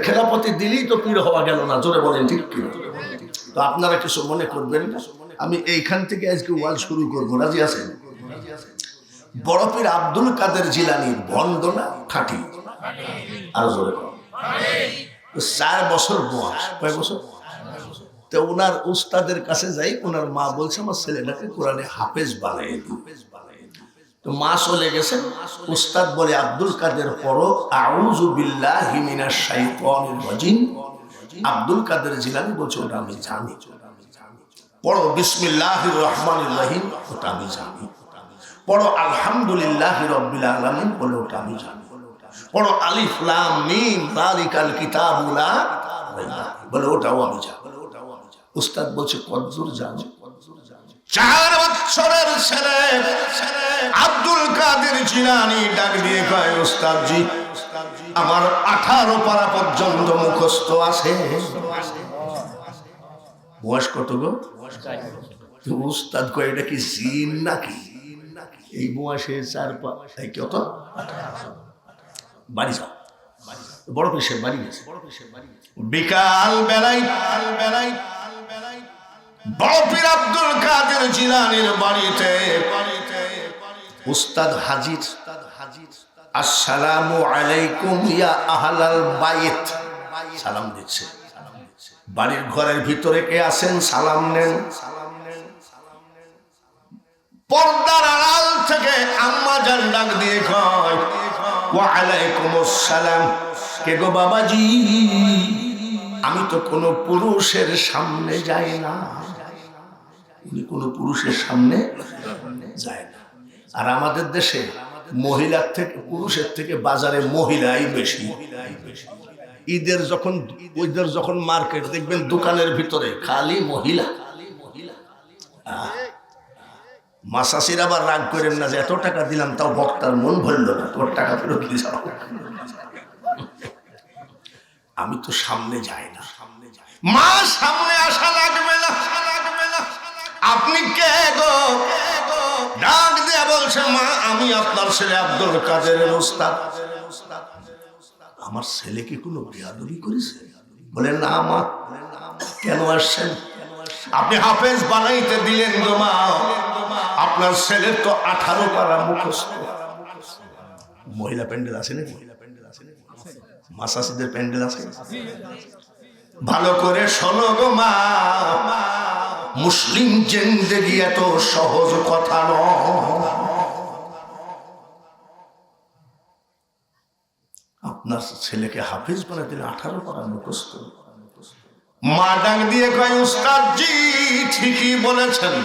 খেলাপতি দিলেই তো পীর হওয়া গেল না, জোরে বলেন ঠিক কি? তো আপনারা কিছু মনে করবেন না, আমি এইখান থেকে আজকে ওয়াজ শুরু করবো, রাজি আছেন? বড় পীর আব্দুল কাদের জিলানীর ভণ্ড না খাঁটি? আর জোরে 4 বছর বয়স, কয় বছর? তো ওনার উস্তাদের কাছে যাই, ওনার মা বলছে আমার ছেলেটাকে কোরআনে হাফেজ বানিয়ে দিই। তো মা চলে গেছেন, উস্তাদ বলে আব্দুল কাদের পড়ো আউযু বিল্লাহি মিনাশ শাইতানির রাজিম। আব্দুল কাদের জিলানী বলছে ওটা আমি জানি। পড়ো বিসমিল্লাহির রহমানির রহিম, ওটা আমি জানি। পড়ো আলহামদুলিল্লাহি রাব্বিল আলামিন, বলে ওটা আমি জানি। পড়ো আলিফ লাম মিম যালিকাল কিতাবু লা রাইবা, বলে ওটাও আমি জানি। উস্তাদ বলছে কদ্দুর জানো? 4 বছরের ছেলে আব্দুল কাদের জিলানী ডাক দিয়ে কয় উস্তাদজি আমার 18 পারা পর্যন্ত মুখস্থ আছে। বয়স কত গো? উস্তাদ কয় এটা কি জিন নাকি? এই বয়সে 4 পা কত? বাড়ি যাও, বড় পীর সাহেব বাড়ি গেছে। বিকাল বেলায় বড় পীর আব্দুল কাদের জিলানীর বাড়িতে উস্তাদ হাজির। আসসালামু আলাইকুম ইয়া আহলাল বাইত, সালাম দিচ্ছে। বাড়ির ঘরের ভিতরে কে আছেন? সালাম নেন। পর্দার আড়াল থেকে আম্মা জান ডাক দিয়ে কয় ওয়া আলাইকুমুস সালাম। কে গো বাবাজি? আমি তো কোনো পুরুষের সামনে যাই না। উনি কোনো পুরুষের সামনে যায় না। আর আমাদের দেশে মহিলার থেকে পুরুষের থেকে বাজারে মহিলাই বেশি। ঈদের যখন মার্কেট দেখবেন দোকানের ভিতরে খালি মহিলা। মাসাসির আবার রাগ করেন না যে এত টাকা দিলাম তাও বক্তার মন ভরল না, তোর টাকা ফেরত দিয়ে যাও। আমি তো সামনে যাই না। মা সামনে আসা লাগবে না। আপনি কে গো? ডাক দিয়ে বলছে মা আমি আপনার ছেলে আব্দুল কাদেরের উস্তাদ। আমার ছেলে কি কোনো বেয়াদবি করেছে? বলে না মা। কেন আসছেন? আপনি হাফেজ বানাইতে দিলেন গো মা, আপনার ছেলের তো 18 পারা মুখস্থ। মহিলা প্যান্ডেল আছে না? মাসাসিদের প্যান্ডেল আছে? ভালো করে শোনো গো মা, মুসলিম জিন্দেগি এত সহজ কথা নয়। আপনার ছেলেকে হাফেজ বানাতে দিলে 18 পারা মুখস্থ। মা ডাক দিয়ে কয় উস্তাদজি ঠিকই বলেছেন।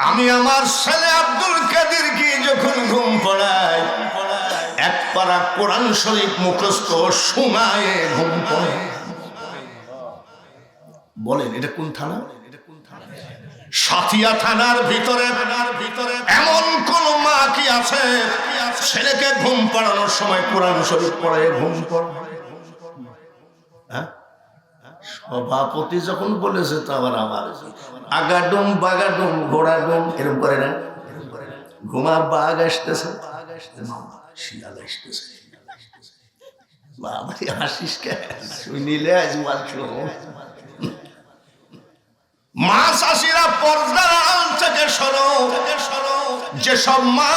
আমি আমার ছেলে আব্দুল কাদেরকে যখন ঘুম পড়াই 1 পারা কোরআন শরীফ মুখস্থ শোনায় ঘুম পড়ে। বলেন এটা কোন থানা? সাথিয়া থানার ভিতরে এমন কোন মা কি আছে ছেলেকে ঘুম পাড়ানোর সময় কোরআন শরীফ পড়ে ঘুম পড়ে? সভাপতি যখন বলেছে তো আবার আমার আগাডুম বাগাডুম ঘোড়াডুম এরকম করে না? ঘুমা বাঘ আসতেছে, শিয়াল আসতেছে। বাবা হাসিস কে? শুনিলে আজ মা চাষিরা পর্দার আড়াল থেকে সরো। যেসব মা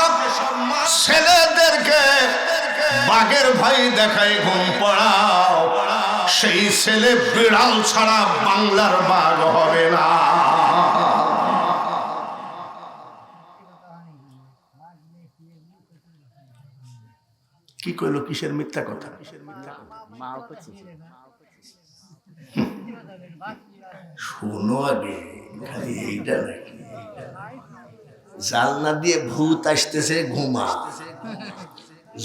ছেলেদেরকে বাঘের ভয় দেখায় ঘুম পড়াও, সেই ছেলে বিড়াল ছাড়া বাংলার বাঘ হবে না। কি কইলো? কিসের মিথ্যা কথা? শোনো আগে, খালি এইটা নাকি? জালনা দিয়ে ভূত আসতেছে ঘুমা।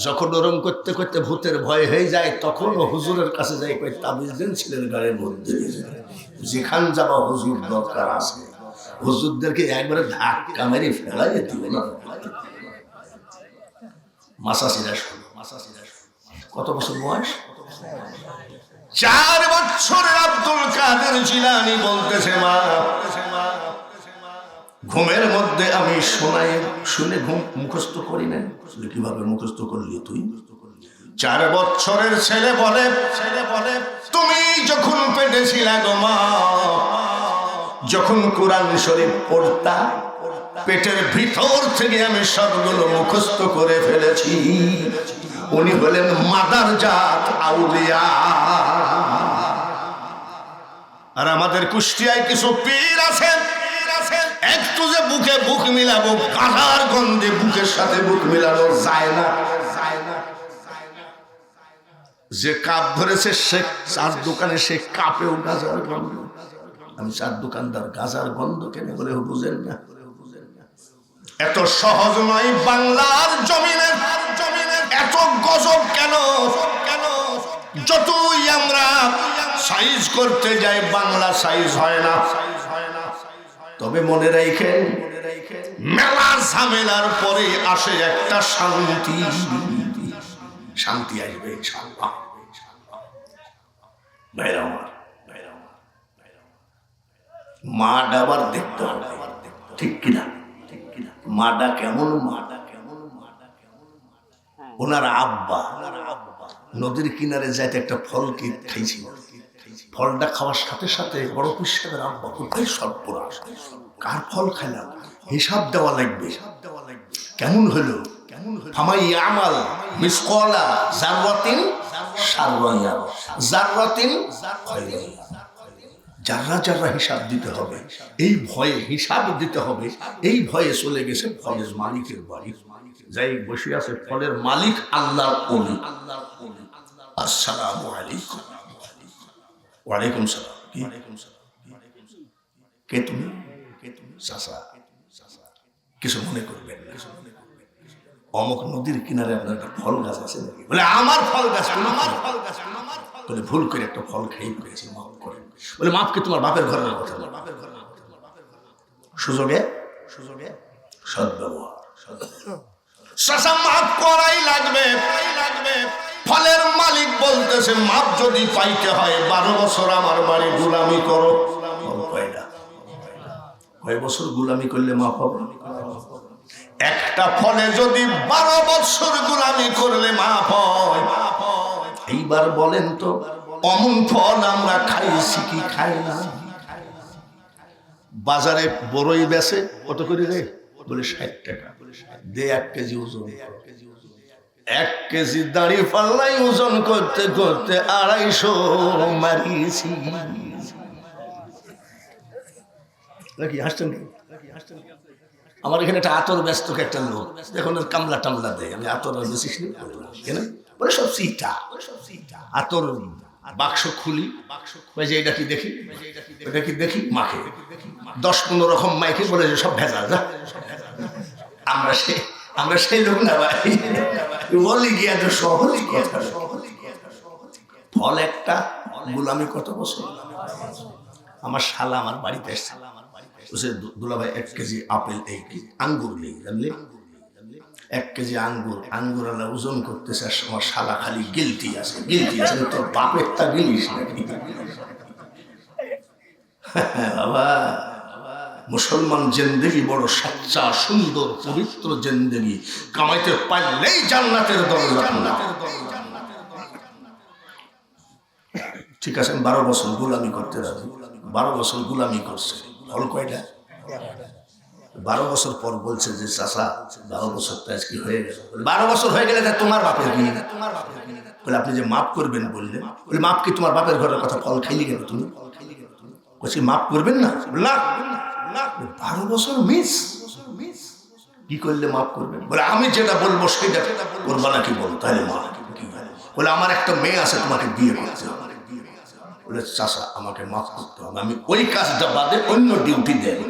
যখন ওরম করতে করতে ভূতের ভয় হয়ে যায় তখন হুজুরের কাছে যাই কই তাবিজ দেন ছেলের গায়ের মধ্যে। যেখান যাবা হুজুর দরকার আছে। হুজুরদেরকে একবারে ধাক্কা মেরে ফেলাই দিবে না। মাসাসিরা শোনো, কত বছর বয়স? 4 বছরের আব্দুল কাদের জিলানী বলতেছে মা ঘুমের মধ্যে আমি শুনে ঘুম মুখস্থ করি না। কিভাবে মুখস্থ করলি তুই? 4 বছরের ছেলে বলে তুমি যখন পেটে ছিলা গো মা, যখন কোরআন শরীফ পড়তা, পেটের ভিতর থেকে আমি সবগুলো মুখস্থ করে ফেলেছি। উনি হলেন মাদারজাত আউলিয়া। আর আমাদের কুষ্টিয়ায় কিছু পীর আছে, একটু যে বুকে বুক মিলাবো, গাঁজার গন্ধে বুকের সাথে বুক মিলানো যায় না। যে কাপ ধরেছে সে চার দোকানে, সে কাপেও গাঁজার গন্ধ। আমি চার দোকানদার, গাঁজার গন্ধ কেন বলে বুঝেন না? এত সহজ নয় বাংলার জমিনে এত গজব কেন? যতই আমরা সাইজ করতে যাই, বাংলা সাইজ হয় না। তবে মনে রাখেন, মেলা ঝামেলার পরে আসে একটা শান্তি। শান্তি আসবে ইনশাআল্লাহ। মা ডাবার দেখতে হবে, ঠিক কিনা? মাটা কেমন? ওনার আব্বা নদীর কিনারে যাইতে একটা ফল খাইছিল। ফলটা খাওয়ার সাথে সাথে বড় পীর সাহেবের আব্বা কোথায় সর্বনাশ, কার ফল খাইলাম, হিসাব দেওয়া লাগবে। কেমন হলো? ফামাই আমাল মিসকালা যাররাতিন শাররান ইয়ারা, যাররাতিন খায়রান ইয়ারা। যারা যারা হিসাব দিতে হবে, এই ভয়ে হিসাব দিতে হবে, এই ভয়ে চলে গেছে ফলের মালিকের বাড়ি। যাই বসে আছে ফলের মালিক আল্লাহর ওলি। আসসালামু আলাইকুম। ওয়ালাইকুম সালাম। কে তুমি? চাচা, কিছু মনে করবেন না, অমুক নদীর কিনারে আপনার একটা ফল গাছ আছে নাকি? বলে আমার ফল গাছ। বলে ভুল করে একটা ফল খেয়ে ফেলেছি, মাফ করে। বলে মাফ কি? তোমার বাপের ঘরের কথা। সুযোগে সদ্ব্যবহার। চাচা মাফ করাই লাগবে। ফলের মালিক বলতেছে মাপ যদি পাইতে হয় 12 বছর আমার বাড়ি গোলামি করো। কয় বছর গোলামি করলে মাপ হবে? একটা ফলে যদি 12 বছর গোলামি করলে মাপ হয়। এইবার বলেন তো, অমন ফল আমরা খাইছি কি খাই না? বাজারে বড়ই বেচে কত করে রে? বলে 60 টাকা। দে 1 কেজি ওজন। 1 কেজি দাঁড়ি পাল্লাই ওজন করতে করতে 250 মারিয়েছি। নাকি হাসছেন? আমার এখানে একটা আতর ব্যস্ত একটা লোক, এখন কামলা টামলা দেয়। আমি আতর বেশি কেন? বলে সব সিটা আতর বাক্স খুলি, যে এটা কি দেখি, এটা কি দেখি, মাখে 10-15 রকম মাইকে, বলে যে সব ভেজাল। আমরা সেই লোক না ভাই, বলি গিয়া তো সহজ কথা। ফল একটা, গোলামি কত বছর? আমার শালা আমার বাড়িতে এসছে, দুলা ভাই 1 কেজি আপেল, এই আঙ্গুর নেই জানলে, 1 কেজি আঙ্গুর আলা ওজন করতেছে। আমার শালা খালি গিলতি আছে। তোর বাপের তা গিলিস নাকি বাবা? মুসলমান জিন্দেগি বড় সচ্চা, সুন্দর, পবিত্র জিন্দেগি। কামাইতে পারলেই জান্নাতের দরজা খোলা। ঠিক আছে, 12 বছর গোলামি করতে রাজি। 12 বছর গোলামি করছে, ফল কয়টা? 12 বছর পর বলছে যে চাচা 12 বছর তো আজকে হয়ে গেল। 12 বছর হয়ে গেলে তোমার বাপের কি? বলে আপনি যে মাফ করবেন বললেন, বলে মাফ কি? তোমার বাপের ঘরের কথা ফল খাইলি কেন তুমি? বলছি মাফ করবেন না। 12 বছর মিস কি করলে মাফ করবেন? বলে আমি যেটা বলবো সেটা করবা নাকি? বলো তাহলে মা। বলে আমার একটা মেয়ে আছে, তোমাকে বিয়ে করতে হবে। বলে চাচা আমাকে মাফ করতে হবে, আমি ওই কাজটা বাদে অন্য ডিউটি দেব।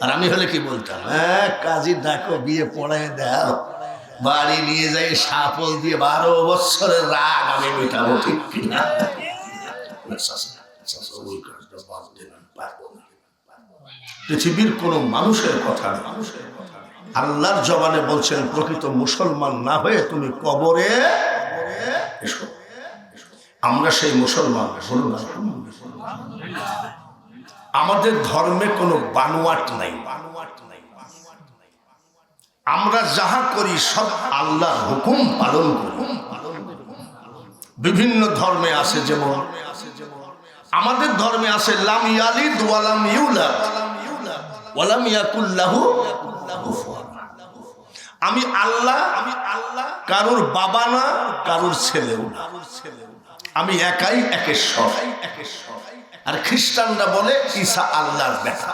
আর আমি হলে কি বলতাম? হ্যাঁ, কাজী ডাকো, বিয়ে পড়ায় দাও, বাড়ি নিয়ে যাই সাপল দিয়ে 12 বছরের রাগ আমি মেটাবো, ঠিক কিনা? ওই কাজটা বাদ দেন, আমি পারবো না। পৃথিবীর কোন মানুষের কথা না, আল্লাহর জবানে বলছেন প্রকৃত মুসলমান না হয়ে তুমি কবরে এসো। আমরা সেই মুসলমান। আমাদের ধর্মে কোনো বানোয়াট নাই। আমরা যাহা করি সব আল্লাহর হুকুম পালন করি। বিভিন্ন ধর্মে আছে, যেমন আমাদের ধর্মে আছে লাম ইয়ালিদ ওয়া লাম ইউলাদ ওয়া লাম ইয়াকুল লাহু কুফুয়ান। আমি আল্লাহ কারোর বাবা না, কারোর ছেলেও না, আমি একাই একেশ্বর। আর খ্রিস্টানরা বলে ঈসা আল্লাহর বেটা।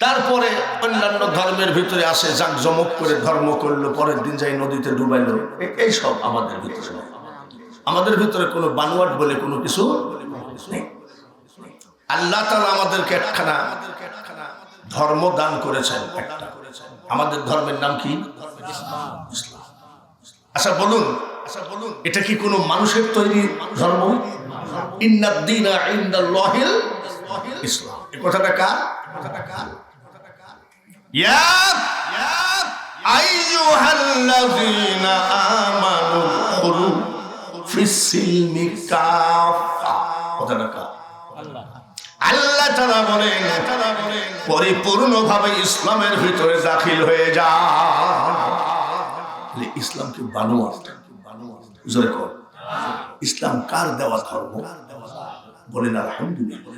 তারপরে অন্যান্য ধর্মের ভিতরে আসে জাঁকজমক করে ধর্ম করলো, পরের দিন যাই নদীতে ডুবাইলো। এই সব আমাদের ভিতরে, আমাদের ভিতরে কোনো বানোয়াট বলে কোনো কিছু নেই। আল্লাহ তাআলা আমাদেরকে একখানা ধর্ম দান করেছেন। আমাদের ধর্মের নাম কি? ইসলাম। আচ্ছা বলুন, এটা কি কোনো মানুষের তৈরি ধর্ম? ইন্নাদ দীনা ইনদাল্লাহিল ইসলাম। এই কথাটা কার? ইয়া আইয়ুহাল্লাযীনা আমানু খুলু ফিস-সিলমি কাফা। কথাটা কার? আল্লাহ তাআলা বলেন পরিপূর্ণভাবে ইসলামের ভিতরে দাখিল হয়ে যা। ইসলাম কি বানোয়াট? জোরে কর। ইসলাম কার দেওয়া ধর্ম? বলেন আলহামদুলিল্লাহ।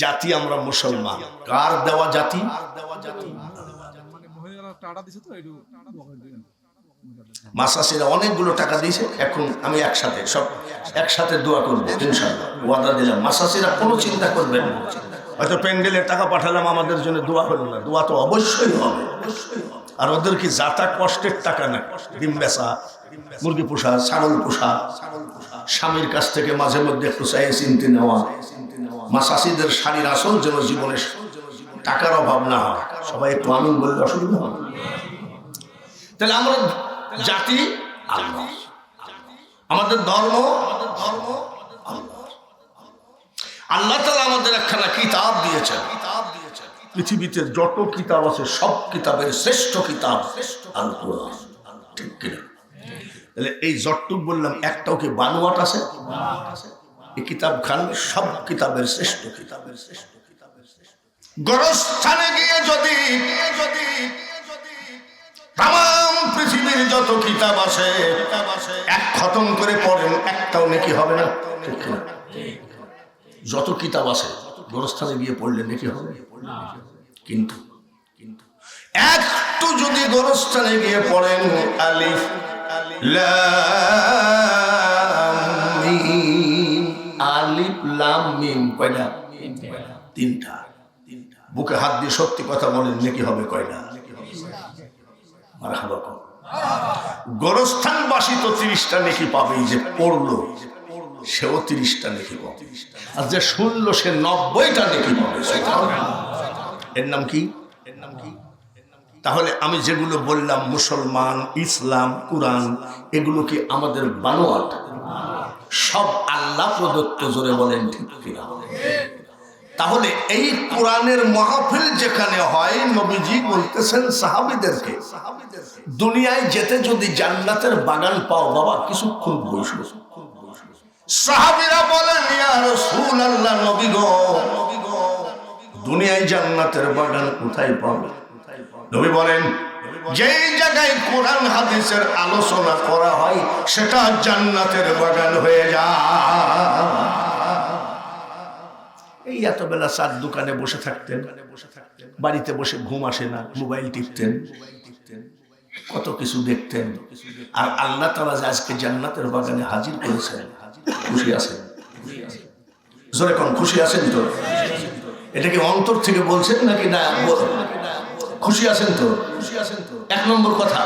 জাতি আমরা মুসলমান, কার দেওয়া জাতি? মাসাসিরা অনেকগুলো টাকা দিয়েছে। এখন আমি একসাথে দোয়া করবো ইনশাআল্লাহ, ওয়াদা দিলাম। মাসাসিরা কোনো চিন্তা করবেন না, হয়তো প্যান্ডেলের টাকা পাঠালাম, আমাদের জন্য দোয়া হলো না। দোয়া তো অবশ্যই হবে। আর ওদের কি যাতা কষ্টের টাকা না, ডিম বেচা, মুরগি পোষা, ছাগল পোষা, স্বামীর কাছ থেকে মাঝে মধ্যে একটু চাই চিনতে নেওয়া। মাসাসিদের শাড়ির আসল যেন জীবনে টাকার অভাব না হয়। সবাই একটু আমিন বললে অসুবিধা হবে। তাহলে আমরা জাতি আল্লাহ, আমাদের ধর্ম আল্লাহ তাআলা আমাদের একখানা কিতাব দিয়েছেন। পৃথিবীতে যত কিতাব আছে সব কিতাবের শ্রেষ্ঠ কিতাব আল কোরআন, ঠিক কিনা? তাহলে এই যতটুক বললাম একটাও কি বানোয়াট আছে? এই কিতাব খান সব কিতাবের শ্রেষ্ঠ কিতাব। গোরস্থানে গিয়ে যদি তাম পৃথিবীর যত কিতাব আছে এক খতম করে পড়েন, একটাও নেকি হবে না, ঠিক কিনা? যত কিতাব আছে গোরস্থানে গিয়ে পড়লে নেকি হবে, কিন্তু একটু যদি গোরস্থানে গিয়ে পড়েন আলিফ লাম মিম, আলিফ লাম মিম কয়টা? তিনটা। বুকে হাত দিয়ে সত্যি কথা বলেন, নেকি হবে কয়টা? মারহাবা। গোরস্থানবাসী তো 30টা নেকি পাবেই, যে পড়লো সেও 30টা নেকি পাবে, আর যে শুনলো সে 90টা নেকি পাবে। এর নাম কি? তাহলে আমি যেগুলো বললাম মুসলমান, ইসলাম, কুরআন, এগুলো কি আমাদের বানোয়াট? সব আল্লাহ প্রদত্ত। জোরে বলেন ঠিক কিনা? তাহলে এই কোরআনের মাহফিল যেখানে হয়, নবীজি বলতেছেন সাহাবীদেরকে, দুনিয়ায় যেতে যদি জান্নাতের বাগান পাও বাবা, কিছুক্ষণ বসো। সাহাবীরা বলেন ইয়া রাসূলুল্লাহ, নবী গো, দুনিয়ায় জান্নাতের বাগান কোথায় পাবো? নবী বলেন, যেই জায়গায় কোরআন হাদিসের আলোচনা করা হয় সেটা জান্নাতের বাগান হয়ে যায়। এই এত বেলা চার দোকানে বসে থাকতেন, বাড়িতে বসে ঘুম আসে না, মোবাইল টিপতেন, কত কিছু দেখতেন। আর আল্লাহ তাআলা আজকে জান্নাতের বাগানে হাজির করেছেন। খুশি আছেন? জোরে কোন খুশি আছেন তো? এটা কি অন্তর থেকে বলছেন নাকি না? খুশি আছেন তো? এক নম্বর কথা,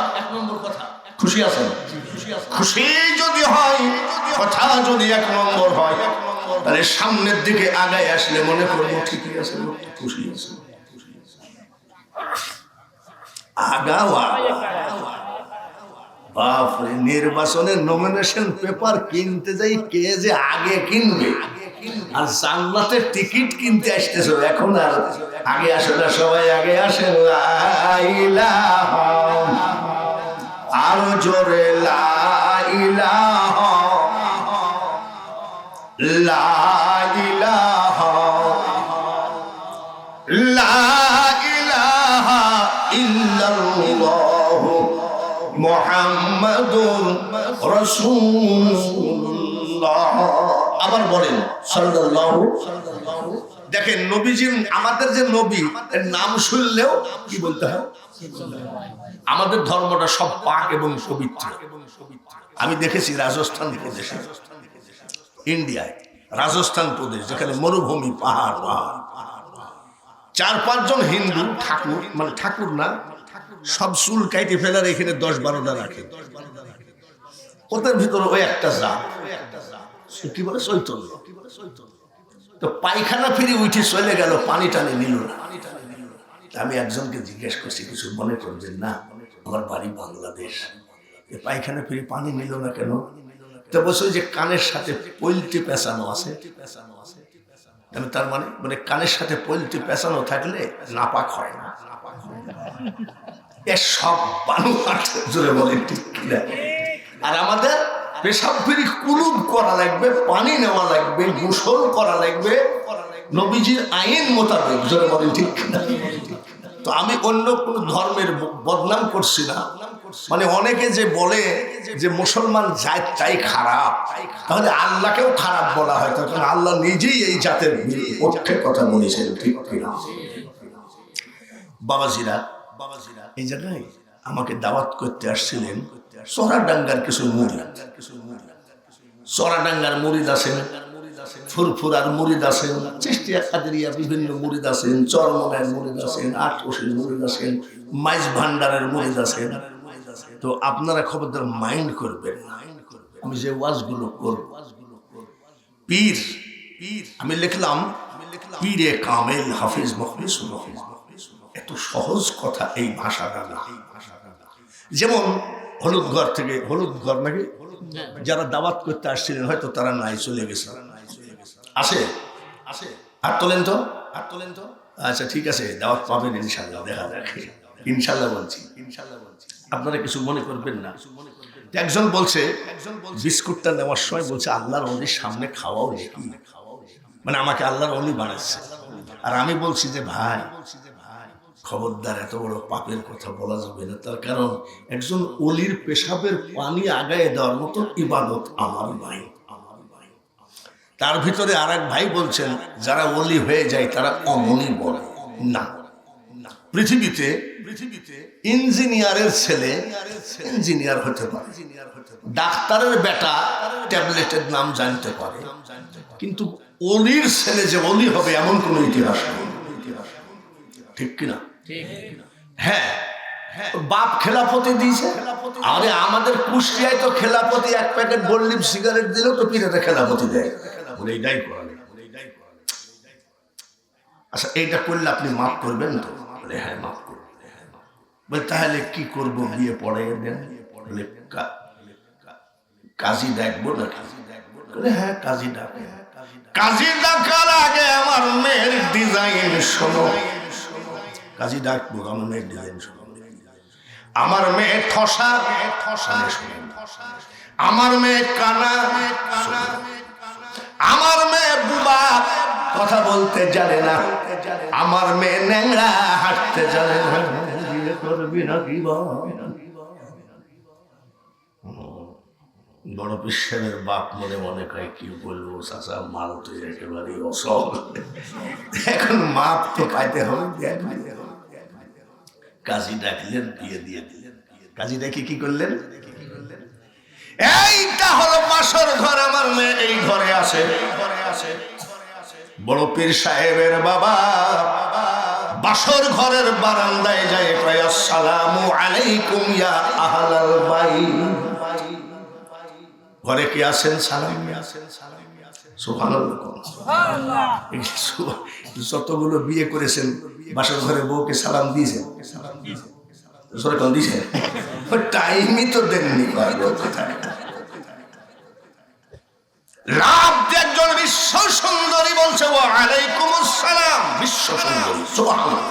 খুশি আছেন? খুশি যদি হয়, কথা যদি এক নম্বর হয়, তাহলে সামনের দিকে আগায় আসলে মনে করবো ঠিকই আছে, খুশি আছে। আগাওয়া বাপরে, নির্বাচনের নমিনেশন পেপার কিনতে যাই, কে যে আগে কিনবে, আর জান্নাতের টিকিট কিনতে আসতেছে এখন, আর আগে আসে না, সবাই আগে আসে। লা ইলাহা, আরো জোরে লা ইলাহা, লা ইলাহা, লা ইলাহা ইল্লাল্লাহ মুহাম্মাদুর রাসূলুল্লাহ। আবার বলেন সাল্লাল্লাহু। দেখেন নবীজি, আমাদের যে নবী এর নাম শুনলেও কি বলতে হয়? আমাদের ধর্মটা সব পাক এবং পবিত্র। আমি দেখেছি রাজস্থান প্রদেশে, ইন্ডিয়ায় রাজস্থান প্রদেশ, যেখানে মরুভূমি, পাহাড় পাহাড়, 4-5 জন হিন্দু ঠাকুর, মানে ঠাকুর না, সব চুল কাইটে ফেলার এখানে 10-12টা রাখে। ওদের ভিতরে ওই একটা জাত, কি বলে, চৈতন্য। তো পায়খানা ফিরে উঠে চলে গেল, পানি টানে নিল না। আমি একজনকে জিজ্ঞেস করছি, কিছু মনে করবেন না, আমার বাড়ি বাংলাদেশ, পায়খানা ফিরে পানি নিল না কেন? তো বলছে যে কানের সাথে পৈলটি পেঁচানো আছে। আমি তার মানে কানের সাথে পৈলটি পেঁচানো থাকলে নাপাক হয় না। এর সব বানুয়াট, জোরে বলে ঠিক কিনা? আর আমাদের পেশাব ফিরি কুলুপ করা লাগবে, পানি নেওয়া লাগবে, গোসল করা লাগবে নবীজির আইন মোতাবেক, জোরে বলে ঠিক কিনা? তো আমি অন্য কোন ধর্মের বদনাম করছি না। মানে অনেকে যে বলে যে মুসলমান জাত চাই খারাপ, তাহলে আল্লাহকেও খারাপ বলা হয়, তখন আল্লাহ নিজেই এই জাতের পক্ষে কথা বলেছেন, ঠিক কিনা? বাবাজিরা, এই জায়গায় আমাকে দাওয়াত করতে আসছিলেন চড়াডাঙ্গার কিছু মুরিদ। চড়াডাঙ্গার মুরিদ আছেন, ফুরফুরার মুরিদ আছেন, চিশতিয়া কাদেরিয়া বিভিন্ন মুরিদ আছেন, চরমনের মুরিদ আছেন, আটরশির মুরিদ আছেন, মাইজ ভান্ডারের মুরিদ আছেন। তো আপনারা খবরদার মাইন্ড করবেন, আমি যে ওয়াজগুলো করব, পীর, আমি লিখলাম পীরে কামেল হাফিজ মুখলিসুর রহমান। এত সহজ কথা এই ভাষাটা না। যেমন হলুদঘর থেকে, হলুদঘর নাকি যারা দাওয়াত করতে আসছিলেন, হয়তো তারা নাই, চলে গেছে। আসে হাত তোলেন তো, হাত তোলেন তো। আচ্ছা ঠিক আছে, দাওয়াত পাবেন ইনশাল্লাহ, দেখা যাক, ইনশাল্লাহ বলছি, আপনারা কিছু মনে করবেন না। একজন বলছে, বিস্কুটটা নেওয়ার সময় বলছে আল্লাহর অলির সামনে খাওয়াও নাকি, মানে আমাকে আল্লাহর অলি বানাচ্ছে। আর আমি বলছি যে ভাই খবরদার, এত বড় পাপের কথা বলা যাবে না। তার কারণ একজন অলির পেশাবের পানি আগায় দেওয়ার মতো ইবাদত আমার নাই। তার ভিতরে আর এক ভাই বলছেন, যারা ওলি হয়ে যায় তারা অমনি বলে না। পৃথিবীতে ইঞ্জিনিয়ারের ছেলে ইঞ্জিনিয়ার হতে পারে, ডাক্তারের বেটা ট্যাবলেটের নাম জানতে পারে, কিন্তু ওলির ছেলে যে ওলি হবে এমন কোন ইতিহাস নেই, ঠিক কিনা? হ্যাঁ, বাপ খেলাফতি দিয়েছে। আরে আমাদের কুষ্টিয়ায় তো খেলাফতি 1 প্যাকেট গোল্ডিপ সিগারেট দিলেও তো পীরেতে খেলাফতি দেয়। এইটাই করালে, আচ্ছা এইটা করলে আপনি মাফ করবেন তো? বলে হ্যাঁ মাফ করবো। বলে তাহলে কি করবো, বিয়ে পড়ে দেন? বলে কাজী ডাকবো না? বলে হ্যাঁ কাজী ডাকে। কাজী ডাকার আগে আমার মেয়ের ডিজাইন শোনো। কাজী ডাকবো, আমার মেয়ের ডিজাইন শোনো। আমার মেয়ে ঠসা, আমার মেয়ে কানা, আমার মেয়ে বুবা, কথা বলতে জানে না, আমার মেয়ে ন্যাংরা, হাঁটতে জানে না, বিয়ে করবি না কি? বড় বিশ্বের বাপ মনে মনে কয় কি বলবো চাচা, মাল তো একেবারে অসল, এখন মাপ তো পাইতে হবে। কাজী ডাকলেন, বিয়ে দিয়ে দিলেন। কাজী ডাকি কি করলেন? এইটা হলো বাসর ঘর, আমার মেয়ে এই ঘরে আসে। বড় পীর সাহেবের বাবা বাসর ঘরের বারান্দায় যায়, কয় আসসালামু আলাইকুম ইয়া আহলাল বাইত। ঘরে কি আছেন? সালাম নিয়ে আসেন। সুবহানাল্লাহ। যতগুলো বিয়ে করেছেন বাসর ঘরে বউকে সালাম দিয়েছেন? দিয়েছেন? টাইমই তো দেননি। একজন বিশ্ব সুন্দরী বলছে ওয়া আলাইকুম আসসালাম, বিশ্ব সুন্দরী, সুবহানাল্লাহ।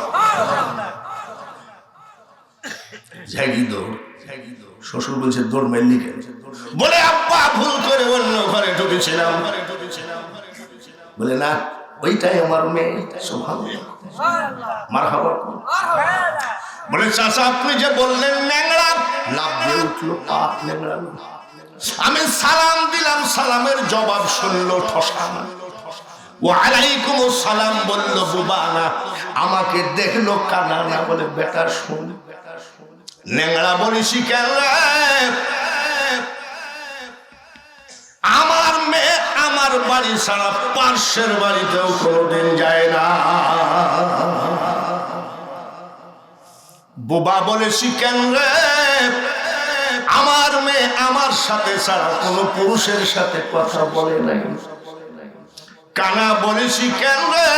শ্বশুর বলছে দৌড় মারলি কেন? বলে আব্বা ভুল করে অন্য ঘরে ঢুকেছিলাম। বলে না, ওইটাই আমার মেয়ে। সুবহানাল্লাহ, মারহাবা। বলে চাচা আপনি যে বললেন ন্যাংরা, লাভ দিয়ে উঠলো পাপ ন্যাংরা। আমি সালাম দিলাম, সালামের জবাব শুনলো ঠসানা। ওয়ালাইকুমুস সালাম বলল বুবানা। আমাকে দেখলো কানানা, বলে বেটা শোন। ন্যাংরা বলিস কেন? আমার মেয়ে আমার বাড়ি ছাড়া পার্শ্বের বাড়িতেও কোনোদিন যায় না। বোবা বলেছি কেন রে? আমার মেয়ে আমার সাথে ছাড়া কোনো পুরুষের সাথে কথা বলে নাই। কানা বলেছি কেন রে?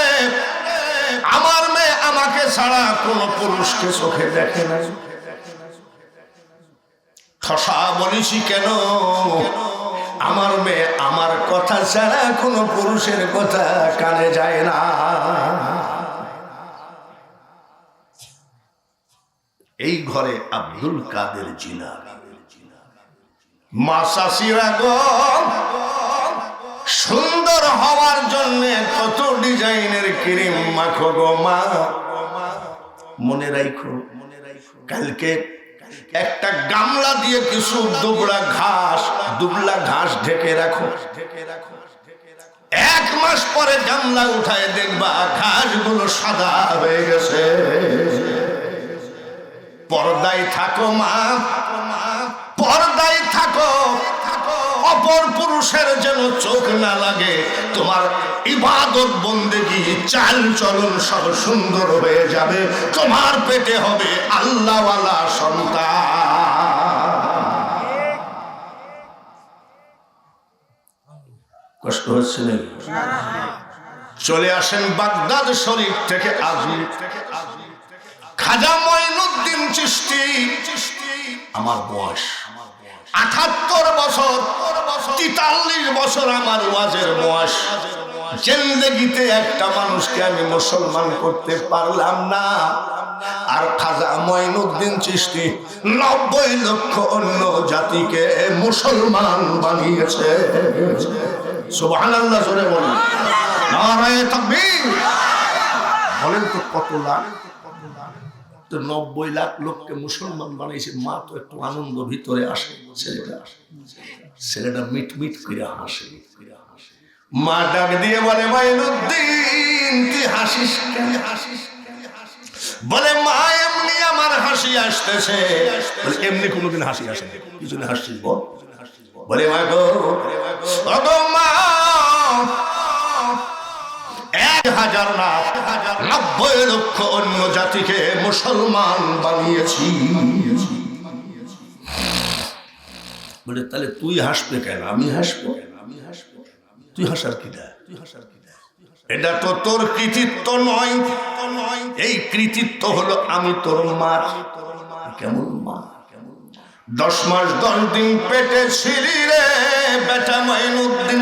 আমার মেয়ে আমাকে ছাড়া কোনো পুরুষকে চোখে দেখে নাই। ঠসা বলেছি কেন? আমার মেয়ে আমার কথা ছাড়া কোনো পুরুষের কথা কানে যায় না। এই ঘরে আব্দুল কাদের জিলানী। মা শাশিরা গো, সুন্দর হওয়ার জন্য কত ডিজাইনের ক্রিম মাখো গো মা। মনে রাখো, কালকে একটা গামলা দিয়ে কিছু দুবলা ঘাস ঢেকে রাখো। 1 মাস পরে গামলা উঠায় দেখবা ঘাসগুলো সাদা হয়ে গেছে। পর্দায় থাকো মা, পর্দায় থাকো। অপর পুরুষের যেন চোখ না লাগে। তোমার ইবাদত বন্দেগী চাল চলন সব সুন্দর হয়ে যাবে। তোমার পেটে হবে আল্লাহওয়ালা সন্তান। কষ্ট হচ্ছে না? চলে আসেন বাগদাদ শরীফ থেকে আজি খাজা মঈনুদ্দিন চিশতি। আমার বয়স 78 বছর, 43 বছর আমার ওয়াজের বয়স। জিন্দেগিতে একটা মানুষকে আমি মুসলমান করতে পারলাম না। আর খাজা মঈনুদ্দিন চিশতি 90 লক্ষ অন্য জাতিকে মুসলমান বানিয়েছে। সুবহানাল্লাহ জোরে বলুন, নারায়ে তাকবীর। বলেন তো কত লাখ? তো 90 লাখ লোককে মুসলমান বানাইছে। মা তো একটু আনন্দ ভিতরে আসে, ছেলেটা মিট মিট করে হাসে। মা ডাক দিয়ে বলে, মঈনুদ্দিন তুই হাসিস কেন? বলে মা এমনি আমার হাসি আসতেছে। বলে এমনি কোনোদিন হাসি আসে না, কি জন্য হাসছিস বল? বলে মা গো, ওগো মা, 1000 না 90 লক্ষ অন্য জাতিকে মুসলমান বানিয়েছি। বলে তাহলে তুই হাসবে কেন? আমি হাসবো কেন? তুই হাসার কি দা? এটা তো তোর কৃতিত্ব নয়। এই কৃতিত্ব হলো আমি তোর মা। কেমন মা? 10 মাস 10 দিন পেটে ছিলি রে বেটা মঈনুদ্দিন।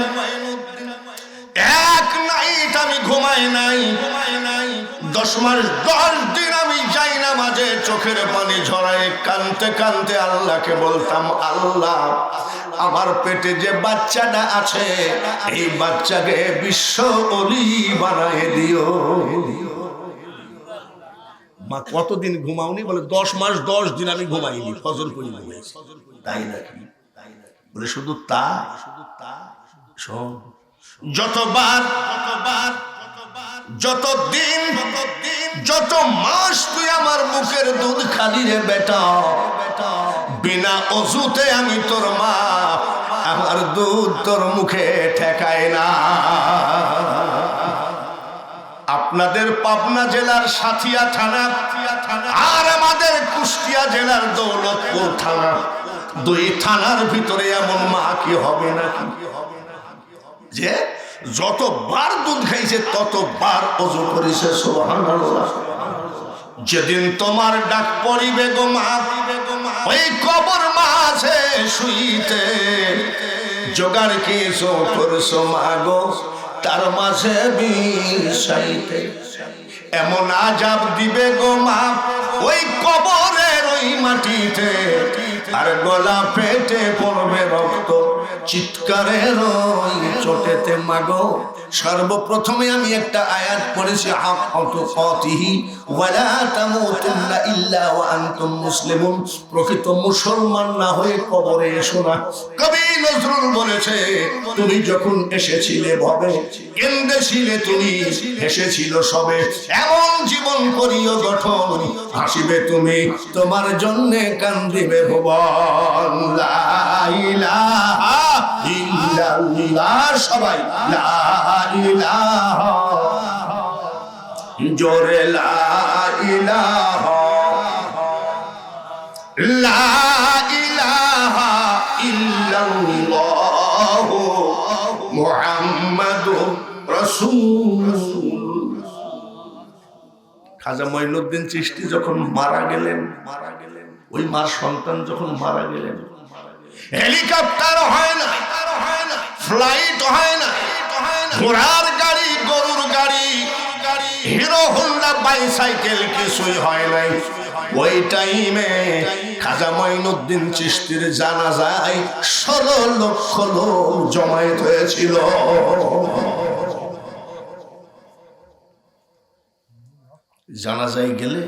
1 নাইট আমি ঘুমাই নাই। 10 মাস 10 দিন আমি যাই না মাঝে চোখের পানি ঝরায় কানতে কানতে আল্লাহকে বলতাম, আল্লাহ আমার পেটে যে বাচ্চাটা আছে এই বাচ্চাকে বিশ্ব ওলি বানায় দিও। মা কতদিন ঘুমাওনি? বলে 10 মাস 10 দিন আমি ঘুমাইনি, ফজর করে ঘুমাইছি। তাই নাকি? বলে শুধু তা শোন, যতবার যত দিন যত মাস তুই আমার মুখের দুধ খালি রে বেটা, বিনা অজুতে আমি তোর মা, আমার দুধ তোর মুখে ঠেকায় না। আপনাদের পাবনা জেলার সাথিয়া থানা আর আমাদের কুষ্টিয়া জেলার দৌলতপুর থানা, 2 থানার ভিতরে এমন মা কি হবে নাকি যে যতবার দুধ খাইছে ততবার ওযু করেছে? সুবহানাল্লাহ। যেদিন তোমার ডাক পড়িবে গো মা, ওই কবর মাঝে শুইতে জোগাড় কিছু করছো মা গো, তার মাঝে বিষাইতে এমন আজাব দিবে গো মা ওই কবরের ওই মাটিতে, আর গলা পেটে পড়বে রক্ত, চিৎকারের ওই চোটেতে মাগো সর্বপ্রথমে আমি একটা আয়াত পড়েছি হাক্কাতুকাতিহি ওয়ালা তামুতুন্না ইল্লা ওয়া আনতুম মুসলিমুন। প্রকৃত মুসলমান না হয়ে কবরে এসো না। কবি নজরুল বলেছে তুমি যখন এসেছিলে ভবে কেন্দেছিলে তুমি হেসেছিল সবে, এমন জীবন করিও গঠন হাসিবে তুমি তোমার জন্যে কান্দিবে ভুবন। লা ইলাহা ইল্লাল্লাহ সবাই লা ইলাহা জোরে লা ইলাহা লা ইলাহা ইল্লাল্লাহ মুহাম্মাদুর রাসূল। খাজা মঈনুদ্দিন চিশতি যখন মারা গেলেন, ওই মার সন্তান যখন মারা গেলেন, হেলিকপ্টার হয় না, ফ্লাইট হয় না, ঘোড়ার গাড়ি, গরুর গাড়ি, হিরো হোন্ডা বাইসাইকেল কিছুই হয় নাই। ওই টাইমে খাজা মঈনুদ্দিন চিশতির জানাজায় 16 লক্ষ লোক জমায়েত হয়েছিল। জানাজায় গেলে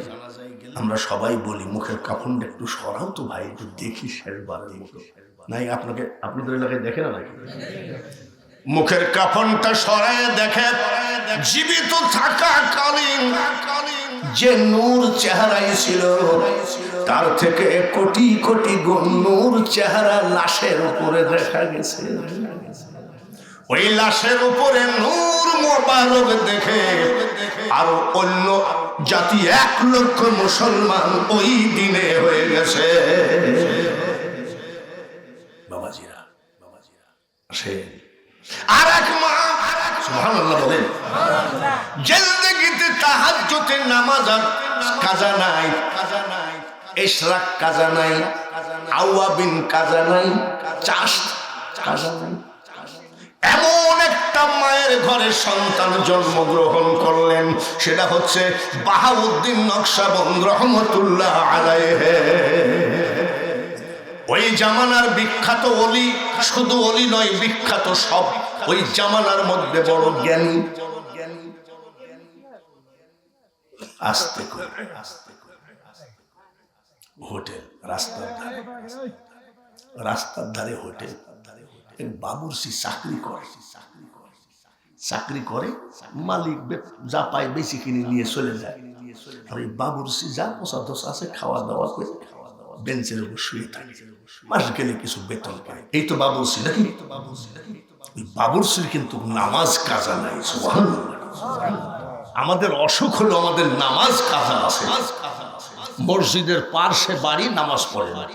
আমরা সবাই বলি মুখের কাফনটা একটু সরাও তো ভাই, একটু দেখি শেষবারের মতো। নাই আপনাকে আপনাদের এলাকায় দেখে না নাকি? মুখের কাফনটা সরায় দেখে জীবিত থাকাকালীন যে নূর চেহারায় ছিল তার থেকে কোটি কোটি গুণ নূর চেহারা লাশের উপরে দেখা গেছে। ওই লাশের উপরে নূর মোবারক দেখে আরো অন্য জাতি 1 লক্ষ মুসলমান ওই দিনে হয়ে গেছে। বাবাজিরা আসে আর এক মা সুবহানাল্লাহ বলেন, জিন্দেগিতে তাহাজ্জুদে নামাজ আর কাজা নাই, ইশরাক কাজা নাই, আওয়াবিন কাজা নাই, চাষ কাজা নাই। এমন একটা মায়ের ঘরে সন্তান জন্মগ্রহণ করলেন, সেটা হচ্ছে বাহাউদ্দিন নকশবন্দ রহমতুল্লাহ আলাইহি। ওই জামানার বিখ্যাত ওলি, শুধু ওলি নয় বিখ্যাত সব ওই জামানার মধ্যে বড় জ্ঞানী। আস্তে করে হোটেল, রাস্তার ধারে হোটেল। বাবুর্চি চাকরি করে মালিক যা পায় বেশি কিনে নিয়ে চলে যায়। আর এই বাবুর্চি যা পোষা দোষ আছে খাওয়া দাওয়া করে বেঞ্চের উপর শুয়ে থাকে, মাস গেলে কিছু বেতন পায়। এই তো বাবুর্চি নাকি? ওই বাবুর্চির কিন্তু নামাজ কাজা নাই। আমাদের অসুখ হলো আমাদের নামাজ কাজা আছে। মসজিদের পার্শ্বে বাড়ি, নামাজ পড়ে না।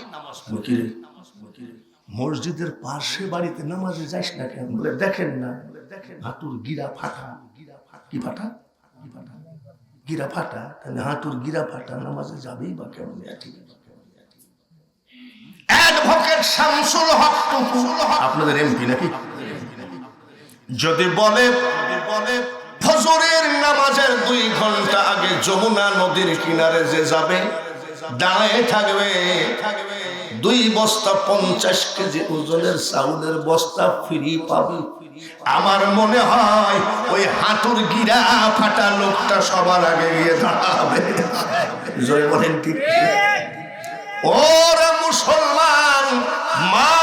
মসজিদের পার্শ্বে বাড়িতে নামাজে যাস না কেন? বলে দেখেন না হাঁটুর গিরা ফাটা। কি ফাটা? গিরা ফাটা। তাহলে হাঁটুর গিরা ফাটা নামাজে যাবেই বা কেমন? অ্যাডভোকেট শামসুল হক টুকু আপনাদের এমপি নাকি? যদি বলে ফজরের নামাজের 2 ঘন্টা আগে যমুনা নদীর কিনারে যে যাবে দাঁড়ায় থাকবে, 2 বস্তা 50 কেজি ওজনের চাউলের বস্তা ফ্রি পাবে। আমার মনে হয় ওই হাঁটুর গিরা ফাটা লোকটা সবার আগে গিয়ে দাঁড়াবে। জয় বলেন ঠিক? ওরে মুসলমান, মা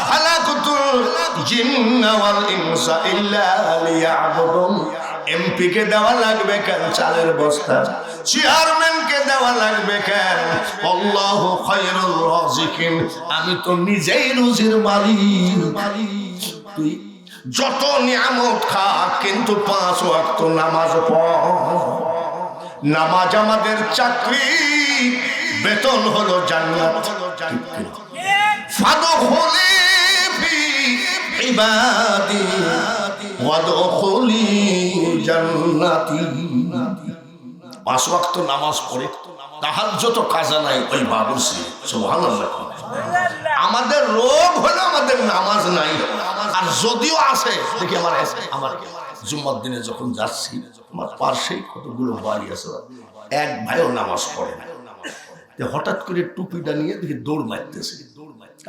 খালাকুতুল জিন্না ওয়াল ইনসা ইল্লা লিয়াবুদুন। এমপি কে দেওয়া লাগবে কেন চালের বস্তা? চেয়ারম্যানকে দেওয়া লাগবে কেন? আল্লাহু খায়রুর রাযিকিন। আমি তো নিজেই রুজির মালিক। তুই যত নিয়ামত খা কিন্তু 5 ওয়াক্ত নামাজ পড়। নামাজ আমাদের চাকরি, বেতন হলো জান্নাত। ফাদখুলি ফি ইবাদি ওয়াদখুলি জান্নাতি। 5 ওয়াক্ত নামাজ পড়ে তাহাজ্জুদ কাজা নাই ওই বাবুর্চি। সুবহানাল্লাহ। আমাদের রোগ হলো আমাদের নামাজ নাই। আর যদিও আছে দেখি আমার জুম্মার দিনে যখন যাচ্ছি আমার পাশেই কতগুলো বাড়ি আছে, এক ভাইও নামাজ পড়ে না। হঠাৎ করে টুপিটা নিয়ে দেখি দৌড় মারতেছে।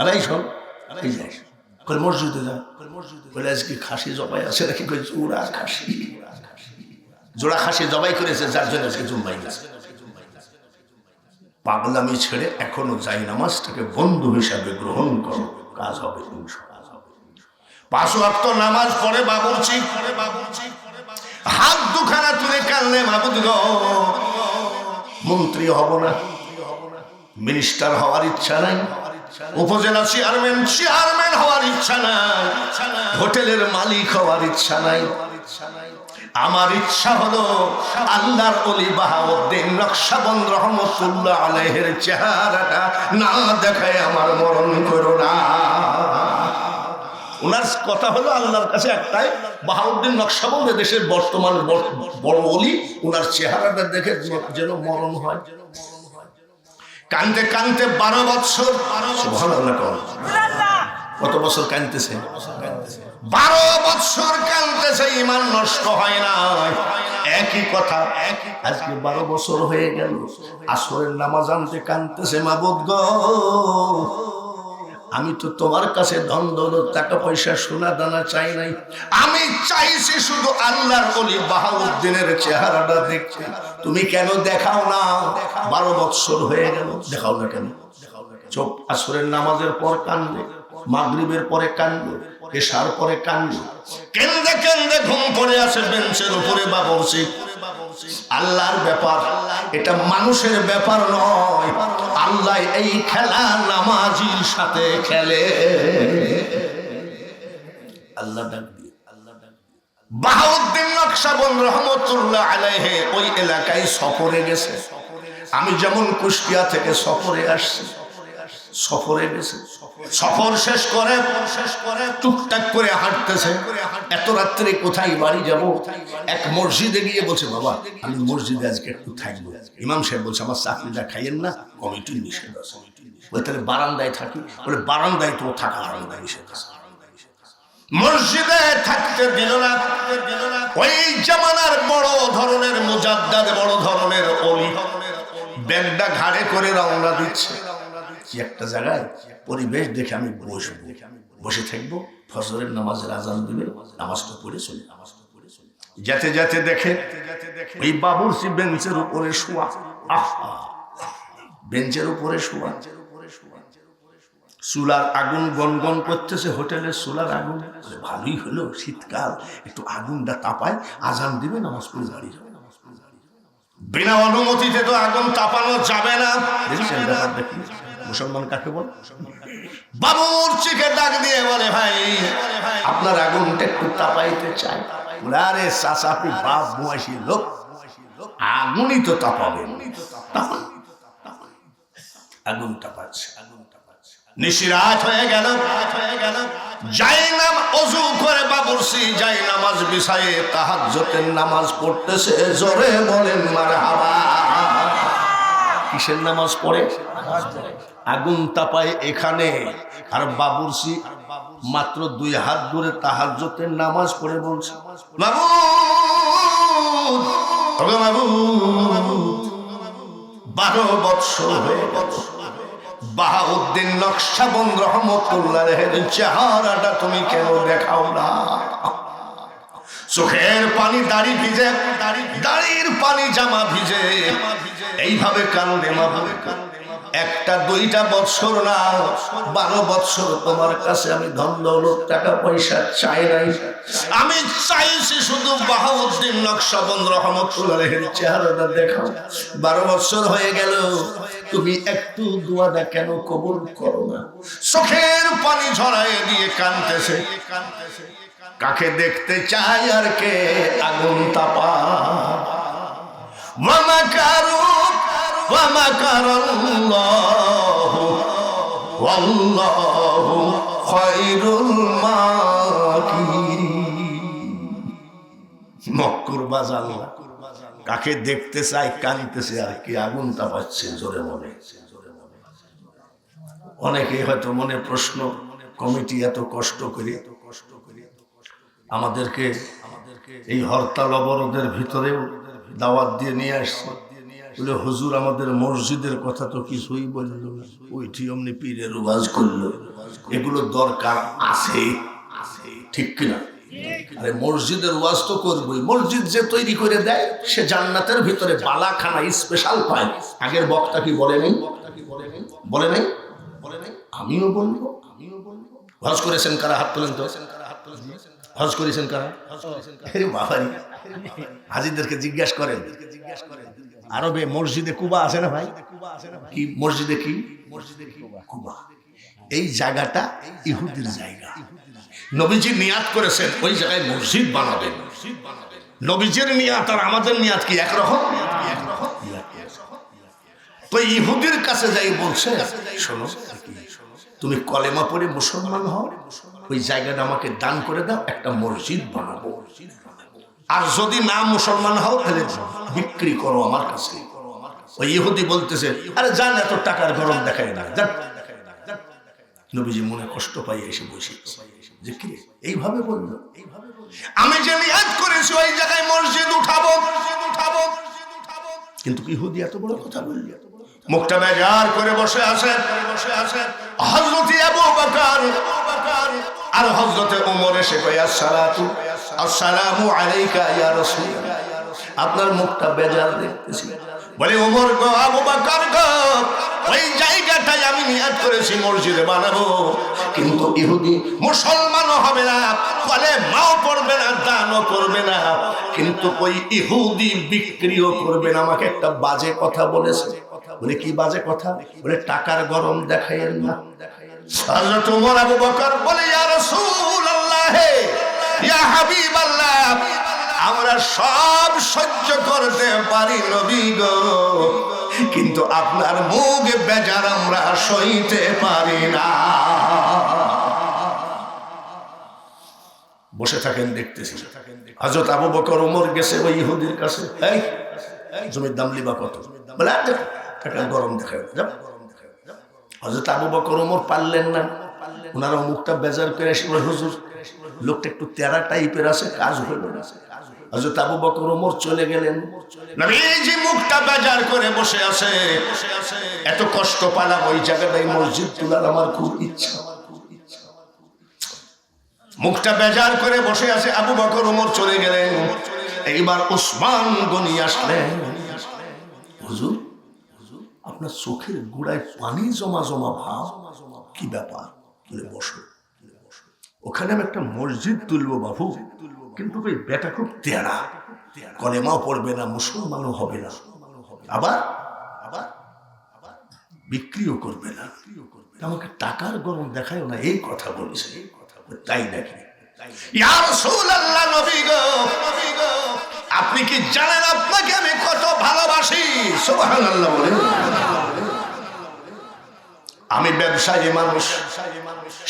আর এই সব কই মসজিদে যায়, বলে আজকে খাসি জবাই আছে নাকি, কই জোড়া খাসি, জোড়া খাসি জবাই করেছে যার জন্য আজকে জুম্মাই গেছে। পাগলামি ছেড়ে এখনো যাই নামাজটাকে বন্ধু হিসাবে গ্রহণ করো, কাজ হবে। 5 ওয়াক্ত নামাজ পড়ে বাবুর্চি হাত দুখানা তুলে কানলে, মাবুদ গো মন্ত্রী হব না, মিনিস্টার হওয়ার ইচ্ছা নাই, উপজেলা চেয়ারম্যান হওয়ার ইচ্ছা নাই, হোটেলের মালিক হওয়ার ইচ্ছা নাই, আমার ইচ্ছা হলো আল্লাহর ওলি বাহাউদ্দিন নকশবন্দ রহমতুল্লাহ আলাইহির চেহারাটা না দেখায় আমার মরণ করো না। ওনার কথা হলো আল্লাহর কাছে একটাই, বাহাউদ্দিন নকশবন্দ দেশের বর্তমান বড় ওলি, ওনার চেহারাটা দেখে যেন মরণ হয়। কানতে কানতে 12 বছর, সুবহানাল্লাহ, কত বছর কানতেছে? 12 বছর কানতেছে, ঈমান নষ্ট হয় না। একই কথা, আজকে 12 বছর হয়ে গেল, আসরের নামাজ আনতে কানতেছে, মাবুদ গো আমি তো তোমার কাছে ধন দৌলত টাকা পয়সা সোনা দানা চাই নাই, আমি চাইছি শুধু আল্লাহর ওলি বাহাউদ্দিনের চেহারাটা দেখতে, তুমি কেন দেখাও না? 12 বছর হয়ে গেল, দেখাও না কেন? চোখ আসরের নামাজের পর কান্দে, মাগরিবের পরে কান্দে, এশার পরে কান্দে, কেন্দে কেন্দে ঘুম পড়ে আসে বেঞ্চের উপরে বাবুর্চি। আল্লাহর ব্যাপার, এটা মানুষের ব্যাপার নয়। আল্লাহ এই খেলা নামাজির সাথে খেলে। আল্লাহ ডাক দিয়ে বাহাউদ্দিন নকশবন্দ রহমতুল্লাহ আলাইহি ওই এলাকায় সফরে গেছে। আমি যেমন কুষ্টিয়া থেকে সফরে আসছি, সফরে গেছে, সফর শেষ করে টুকটাক করে হাঁটতেছে। এত রাত্রে কোথায় বাড়ি যাব? এক মসজিদে গিয়ে বলছে, বাবা আমি মসজিদে আজকে একটু থাকবো। ইমাম সাহেব বলছে, আমার চাকরিটা খাইয়েন না, কমিটির নিষেধ আছে। বলে তাহলে বারান্দায় থাকি? বলে বারান্দায় তো থাকা হবে না, নিষেধ আছে। মসজিদে থাকতে দিল না। ওই জামানার বড় ধরনের মুজাদ্দাদ, বড় ধরনের ওলি, ব্যাগটা ঘাড়ে করে রওনা দিচ্ছে। কি একটা জায়গায় পরিবেশ দেখে আমি বসবো, বসে থাকবো, ফজরের নামাজের আজান দিবে, নামাজটা পড়ে চলে। যেতে যেতে দেখে ওই বাবুর্চি বেঞ্চের উপরে শোয়া। আহা, বেঞ্চের উপরে শোয়া, চুলার আগুন গনগন করতেছে, হোটেলের চুলার আগুন। ভালোই হলো শীতকাল, একটু আগুনটা তাপায়, আজান দিবে, নামাজ পড়ে দাঁড়িয়ে যাবে। বিনা অনুমতিতে তো আগুন তাপানো যাবে না। দেখছেন ব্যাপার? দেখি মুসলমান কাকে বল? বাবুর্চিকে ডাক দিয়ে বলে, ভাই আপনার আগুনটা একটু তাপাইতে চাই। আরে চাচা, আপনি বাপ বয়সী লোক, আগুনই তো তাপাবেন। আগুন তাপাচ্ছে, নিশিরাত হয়ে গেল। জাইনাম ওযু করে বাবুর্চি জাইনামাজ বিছায়ে তাহাজ্জুদের নামাজ পড়তেছে। জোরে বলেন মারহাবা। কিসের নামাজ পড়ে? আগুন তাপায় এখানে, আর বাবুর্চি মাত্র 2 হাত দূরে তাহাজ্জুদের নামাজ পড়ে বলছে, মাবুদ, ওগো মাবুদ, 12 বছর হয়ে গেল, বাহাউদ্দিন নকশবন্দ রহমতুল্লাহ আলাইহির চেহারাটা তুমি কেন দেখাও না? চোখের পানি দাড়ি ভিজে, দাড়ির পানি জামা ভিজে, এইভাবে কান্দে। মাবুদ, 1-2 বছর না, 12 বছর তোমার কাছে আমি ধন দৌলত টাকা পয়সা চাই নাই, আমি চাইছি শুধু বাহাউদ্দিন নকশবন্দ রহমতুল্লাহ আলাইহির চেহারাটা দেখাও। 12 বছর হয়ে গেল, তুমি একটু দোয়াটা কেন কবুল করো না? চোখের পানি ঝরায় দিয়ে কাঁদতেছে। কাকে দেখতে চাই আর কে আগুন তাপা? ওয়ামাকারু ওয়ামাকারাল্লাহু ওয়াল্লাহু খায়রুল মাকিরিন। মক্কুর বাজার আল্লাহ কাকে দেখতে চাই কাঁদতেছে আর কি আগুন তাপাচ্ছে। জোরে মনে অনেকে হয়তো মনে প্রশ্ন, কমিটি এত কষ্ট করে আমাদেরকে এই হরতাল অবরোধের ভিতরেও দাওয়াত দিয়ে নিয়ে আসছে, বলে হুজুর আমাদের মসজিদের কথা তো কিছুই বলল না, ওইটি অমনি পীরের ওয়াজ করলো। এগুলো দরকার আছে, ঠিক কিনা? আরে মসজিদের ওয়াজ তো করবই, মসজিদ যে তৈরি করে দেয় সে জান্নাতের ভিতরে বালাখানা স্পেশাল পায়। আগের বক্তা কি বলে নাই? বলে নাই? আমিও বলবো। হজ করেছেন কারা? হাত তোলেন তো। হজ করেছেন কারা? বাবারি হাজিদেরকে জিজ্ঞাসা করেন। আরবে মসজিদে কুবা আছে না ভাই? কি মসজিদে? কি মসজিদে? কুবা। এই জায়গাটা ইহুদির জায়গা। নবীজি নিয়াত করেছেন ওই জায়গায় মসজিদ বানাবেন। নবীজির নিয়াত আর আমাদের নিয়াত কি একরকম? তো ইহুদির কাছে যাই বলছে, শোনো তুমি কলেমা পড়ে মুসলমান হও, ওই জায়গাটা আমাকে দান করে দাও, একটা মসজিদ বানাবো। আর যদি না মুসলমান হও তাহলে বিক্রি করো আমার কাছে। ওই ইহুদি বলতেছে, আরে যান, এত টাকার গরম দেখায় না, যান। নবীজি মনে কষ্ট পাই এসে বসে যে কি এইভাবে বললো, আমি যে নিয়াত করেছি ওই জায়গায় মসজিদ উঠাবো। কিন্তু ইহুদি এত বড় কথা বললি, মুখটা বেজার করে বসে আছে। হযরত আবু বকর আর হযরত ওমর এসে কয়, আসসালামু আলাইকা ইয়া রাসূলুল্লাহ। আপনার মুখটা বেজার দেখতেছি। বলে ওমর গো, আবু বকর গো, ওই জায়গাটাই আমি নিয়াত করেছি মসজিদে বানাবো, কিন্তু ইহুদি মুসলমানও হবে না, কলেমাও পড়বে না, দানও করবে না, কিন্তু ওই ইহুদি বিক্রিও করবে না। আমাকে একটা বাজে কথা বলেছে। বলে কি বাজে কথা? বলে টাকার গরম দেখাইয়েন না। হযরত ওমর আবু বকর বলে, ইয়া রাসূলুল্লাহ, ইয়া হাবিবাল্লাহ, আমরা সব সহ্য করতে পারি নবী গো, কিন্তু আপনার মুখ বেজার আমরা সইতে পারি না। বসে থাকেন, দেখতেছি। হযরত আবু বকর ওমর গেছে ওই ইহুদির কাছে, এই জমির দাম লিবা কত? বলে টাকার গরম দেখায়। হযরত আবু বকর ওমর পারলেন না, ওনারা মুখটা বেজার করে এসে বলে, হুজুর লোকটা একটু তেরা টাইপের আছে, কাজ হইল না। হযরত আবু বকর ওমর চলে গেলেন। নবীজি মুখটা বেজার করে বসে আছে। এত কষ্ট পেলাম ওই জায়গাটায় মসজিদ তোলার আমার খুব ইচ্ছা। মুখটা বেজার করে বসে আছে। আবু বকর ওমর চলে গেলেন। এইবার ওসমান গনি আসলেন। হুজুর, আপনার চোখের গোড়ায় পানি জমা জমা ভাব, কি ব্যাপার? বসো। ওখানে আমি একটা মসজিদ তুলবো বাবু, কিন্তু ওই বেটা খুব তেরা, কলেমাও পড়বে না, মুসলমানও হবে না, আবার বিক্রিও করবে না, আমাকে টাকার গরম দেখায় না, এই কথা বলছে। তাই নাকি? ইয়া রাসূলুল্লাহ, নবী গো, আপনি কি জানেন আপনাকে আমি কত ভালোবাসি? সুবহানাল্লাহ বলেন। আমি ব্যবসায়ী মানুষ,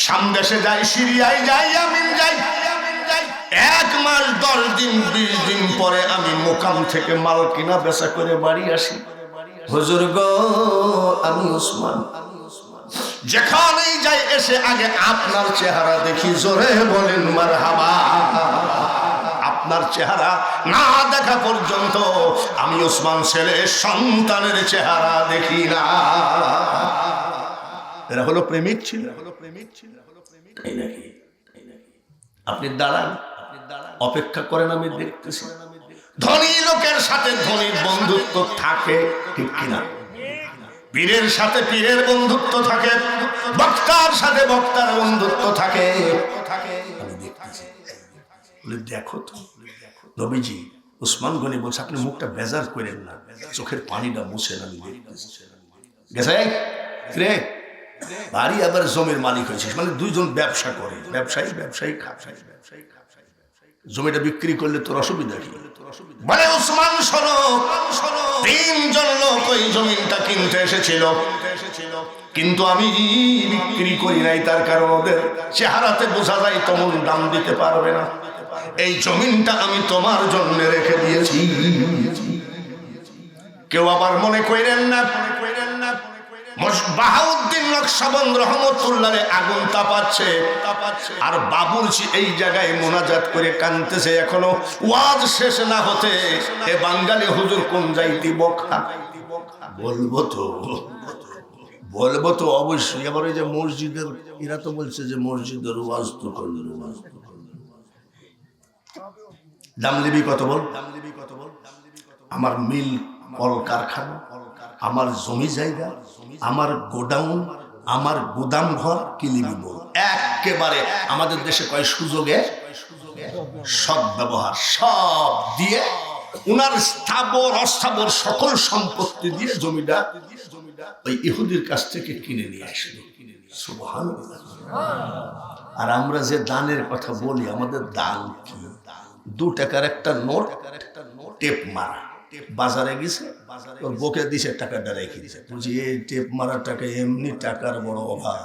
সামদেশে যাই, সিরিয়ায় যাই, ইয়ামেন যাই, 1 মাস 10 দিন 20 দিন পরে আমি মোকাম থেকে মাল কিনা বেচা করে বাড়ি আসি। হুজুর গো, আমি ওসমান যেখানেই যাই এসে আগে আপনার চেহারা দেখি। জোরে বলেন মারহাবা। আপনার চেহারা না দেখা পর্যন্ত আমি ওসমান ছেলে সন্তানের চেহারা দেখি না। এরা হলো প্রেমিক ছিল। আপনি দাঁড়ান, অপেক্ষা করেন, আমি দেখতেছি। ধনী লোকের সাথে ধনীর বন্ধুত্ব থাকে, ঠিক কিনা? পীরের সাথে পীরের বন্ধুত্ব থাকে, বক্তার সাথে বক্তার বন্ধুত্ব থাকে। আমি দেখতেছি। দেখো তো নবীজি, ওসমান গনি বলছে, আপনি মুখটা বেজার করেন না, চোখের পানিটা মুছেন। আমি দেখতেছি। গেছে রে বাড়ি, আবার জমির মালিক হয়েছিস, মানে দুইজন ব্যবসা করে, ব্যবসায়ী জমিটা বিক্রি করলে তোর অসুবিধা কি? বলে ওসমান শোনো, 3 জন লোক ওই জমিনটা কিনতে এসেছিল, কিন্তু আমি বিক্রি করি নাই। তার কারণ ওদের চেহারাতে বোঝা যায় তেমন দাম দিতে পারবে না। এই জমিনটা আমি তোমার জন্য রেখে দিয়েছি। কেউ আবার মনে করেন না বাহাউদ্দিন নকশবন্দ রহমতুল্লাহ আগুন তাপাচ্ছে, আর বাবুর্চি এই জায়গায় মোনাজাত করে কাঁদতেছে। এখনো ওয়াজ শেষ না হতে এ বাঙালি হুজুর কোন যাইতি বখা। বলবো তো, বলবো তো অবশ্যই। আবার এই যে মসজিদের, এরা তো বলছে যে মসজিদের ওয়াজ তো করলো, দাম লিবি কত বল, আমার মিল কল কারখানা, আমার জমি জায়গা, আমার গোডাউন, আমার গুদাম ঘর কি লিবি বল। একেবারে আমাদের দেশে কয় সুযোগে সদ্ব্যবহার সব দিয়ে উনার স্থাবর অস্থাবর সকল সম্পত্তি দিয়ে জমিটা ওই ইহুদির কাছ থেকে কিনে নিয়ে আসলো। সুবহানাল্লাহ। আর আমরা যে দানের কথা বলি, আমাদের দান কি? 2 টাকার একটা নোট, টেপ মারা, বাজারে গেছে, ওর বকে দিছে, টাকাটা রেখে দিছে। বুঝি এই টেপ মারা টাকা এমনি টাকার বড় অভাব,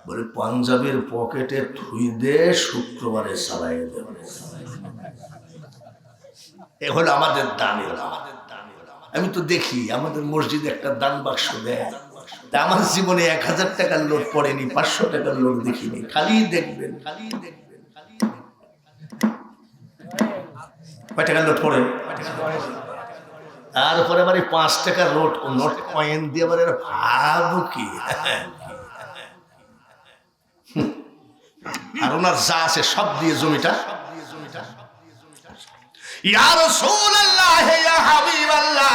বলে পাঞ্জাবের পকেটে থুই দে, শুক্রবারে চালাই দেবে। এ হলো আমাদের দানের। আমি তো দেখি আমাদের মসজিদে একটা দান বাক্স দেয়, তা আমার জীবনে 1000 টাকার নোট পড়েনি, 500 টাকার নোট দেখিনি। খালি দেখবেন কয় টাকার নোট পড়ে, তারপরে আবার 5 টাকার নোট কয়েন দিয়ে আবার ভাবো কি। আর ওনার যা আছে সব দিয়ে জমিটা, ইয়া রাসূলুল্লাহ ইয়া হাবিবাল্লাহ,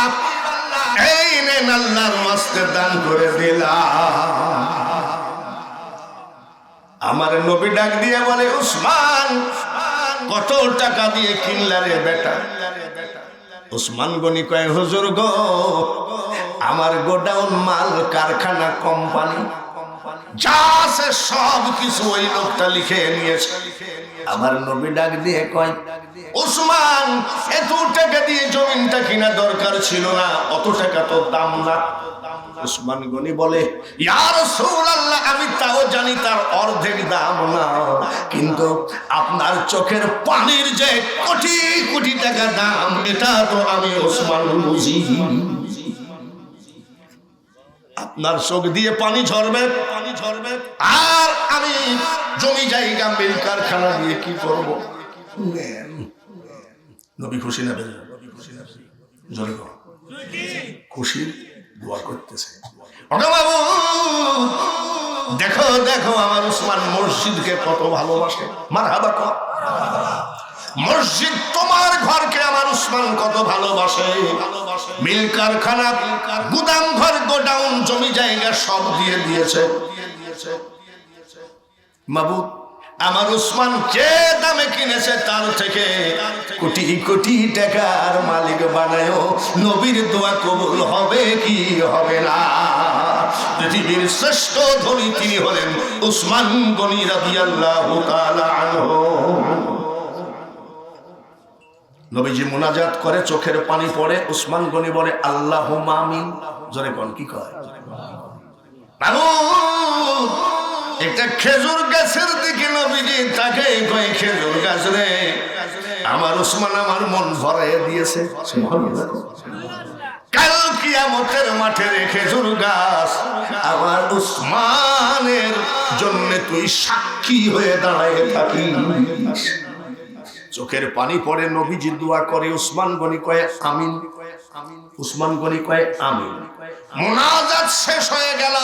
এই নেন আল্লাহর ওয়াস্তে দান করে দিলাম। আমার নবী ডাক দিয়ে বলে, উসমান কত টাকা দিয়ে কিনলা রে বেটা? উসমান গনি কয়, হুজুর গো, আমার গোডাউন, মাল, কারখানা, কোম্পানি যা আছে সব কিছু ওই লোকটা লিখে নিয়েছে। আমার নবী ডাক দিয়ে কয়, উসমান এত টাকা দিয়ে জমিনটা কিনা দরকার ছিল না, অত টাকা তো দাম না। উসমান গনি বলে, ইয়া রাসূলুল্লাহ, আমি তাও জানি তার অর্ধেক দাম না, কিন্তু আপনার চোখের পানির যে কোটি কোটি টাকা দাম, এটা তো আমি উসমান বুঝি। আপনার চোখ দিয়ে পানি ঝরবে, আর আমি জমি জায়গা, মিল কারখানা দিয়ে কি করব? নবী খুশি না বেজা? জোরে কর, খুশির দোয়া করতেছে। বাবু দেখো দেখো আমার উসমান মসজিদকে কত ভালোবাসে। মারহাবা কর। মসজিদ তোমার ঘরকে আমার উসমান কত ভালোবাসে। মিল কারখানা, গুদাম ঘর, গোডাউন, জমি জায়গা সব দিয়ে দিয়েছে। মাবুদ আমার উসমান যে দামে কিনেছে তার থেকে কোটি কোটি টাকার মালিক বানায়, নবীর দোয়া কবুল হবে কি হবে না? পৃথিবীর শ্রেষ্ঠ ধনী তিনি হলেন উসমান গনি রাদিয়াল্লাহু তাআলা আনহু। নবীজি মুনাজাত করে, চোখের পানি পড়ে। উসমান গনি বলে, আল্লাহুম্মা আমিন। জোরে কোন কি কয়? একটা খেজুর গাছের দিকে নবীজি তাকে কয়, খেজুর গাছ রে, আমার উসমান আমার মন ভরাই দিয়েছে। কাল কিয়ামতের মাঠে রে খেজুর গাছ, আমার উসমানের জন্য তুই সাক্ষী হয়ে দাঁড়ায় থাকিস। চোখের পানি পড়ে, নবীজি দোয়া করে। উসমান গনি কয় আমিন। উসমান গনি কয় আমিন। মুনাজাত শেষ হয়ে গেল।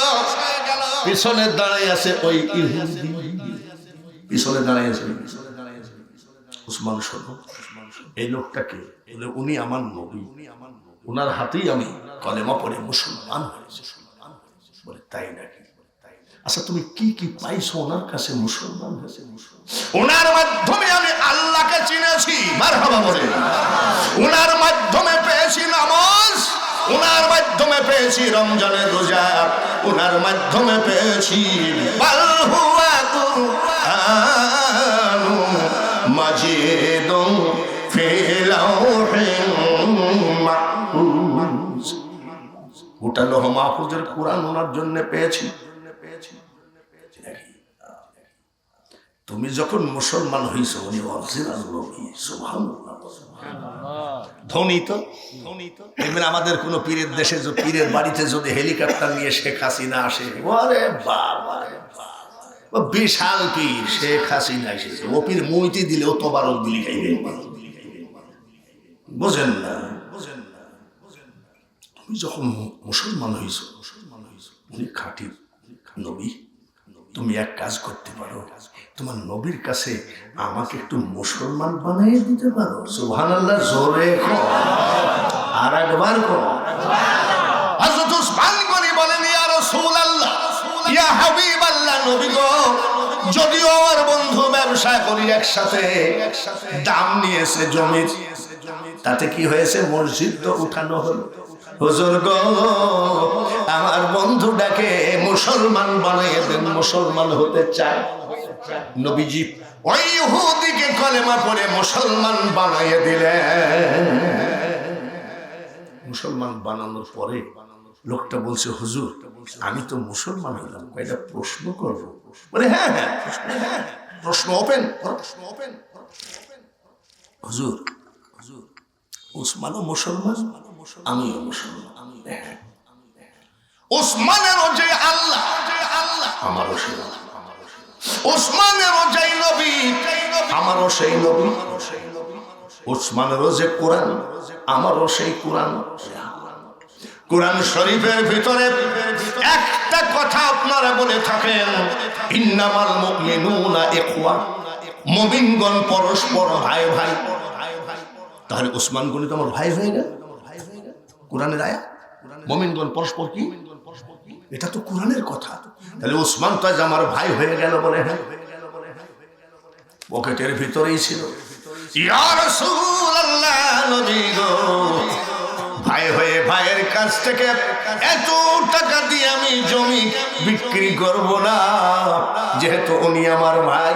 পিছনে দাঁড়ায় আছে ওই ইহুদি, পিছনে দাঁড়ায় আছে উসমান। শোনো, এই লোকটাকে, উনি আমার নবী, উনার হাতেই আমি কলেমা পড়ে মুসলমান হয়েছে। বলে তাই নাকি? আচ্ছা তুমি কি কি পাইছো ওনার কাছে মুসলমান হয়েছে? ওনার মাধ্যমে আমি আল্লাহকে চিনেছি। মারহাবা বলে। ওনার মাধ্যমে পেয়েছি নামাজ, ওনার মাধ্যমে পেয়েছি রমজানের রোজা, ওনার মাধ্যমে পেয়েছি বাল হুয়া কুরআনুম মাজিদুম ফি লাওহিন মাহফুজ। ওটা লৌহ মাহফুজের কোরআন ওনার জন্য পেয়েছি। তুমি যখন মুসলমান হইছো, উনি অরিজিনাল নবী। সুবহানাল্লাহ। ধনী তো দেখবেন আমাদের কোন পীরের দেশে, পীরের বাড়িতে যদি হেলিকপ্টার নিয়ে শেখ হাসিনা আসে, ওরে বাবা, বিশাল পীর শেখ হাসিনা এসেছে, ও পীর মুইতি দিলেও তোবারক বিলি খাইবে। বুঝেন না? তুমি যখন মুসলমান হইছ উনি খাঁটি নবী, তুমি এক কাজ করতে পারো, তোমার নবীর কাছে আমাকে একটু মুসলমান বানিয়ে দিতে পারো। সুবহানাল্লাহ, জোরে কও, আর একবার কও। হযরত উসমান গনি বলেন, ইয়া রাসূলুল্লাহ, ইয়া হাবিবাল্লাহ, নবী গো, যদিও আমার বন্ধু ব্যবসা করি একসাথে, দাম নিয়েছে জমির, তাতে কি হয়েছে, মসজিদ তো উঠানো হলো। হুজুর গো, আমার বন্ধুটাকে মুসলমান বানিয়ে দেন, মুসলমান হতে চায়। নবীজি ওই ইহুদিকে কলেমা পড়ে মুসলমান বানিয়ে দিলেন। মুসলমান বানানোর পরে লোকটা বলছে, হুজুর আমি তো মুসলমান হলাম, এটা প্রশ্ন করবো? বলে হ্যাঁ হ্যাঁ, প্রশ্ন ওপেন। হুজুর উসমানও মুসলমান, আমিও মুসলমান, উসমানেরও যে আল্লাহ আমারও সেই, উসমানেরও যে নবী আমারও সেই নবী, উসমানেরও যে কোরআন আমারও সেই কোরআন। কোরআন শরীফের ভিতরে একটা কথা আপনারা বলে থাকেন, ইন্নামাল মুমিনুনা ইখওয়া, মুমিনগণ পরস্পর ভাই ভাই। তাহলে উসমান গনি তো আমার ভাই হয়ে গেল, কোরআনের আয়াত, মুমিনগণ পরস্পর কি, এটা তো কোরআনের কথা। তাহলে উসমান তো আজ আমার ভাই হয়ে গেল বলে, হ্যাঁ, পকেটের ভিতরেই ছিল। ইয়া রাসূলুল্লাহ, নবী গো, ভাই হয়ে ভাইয়ের কাছ থেকে এত টাকা দিয়ে আমি জমি বিক্রি করব না, যেহেতু উনি আমার ভাই।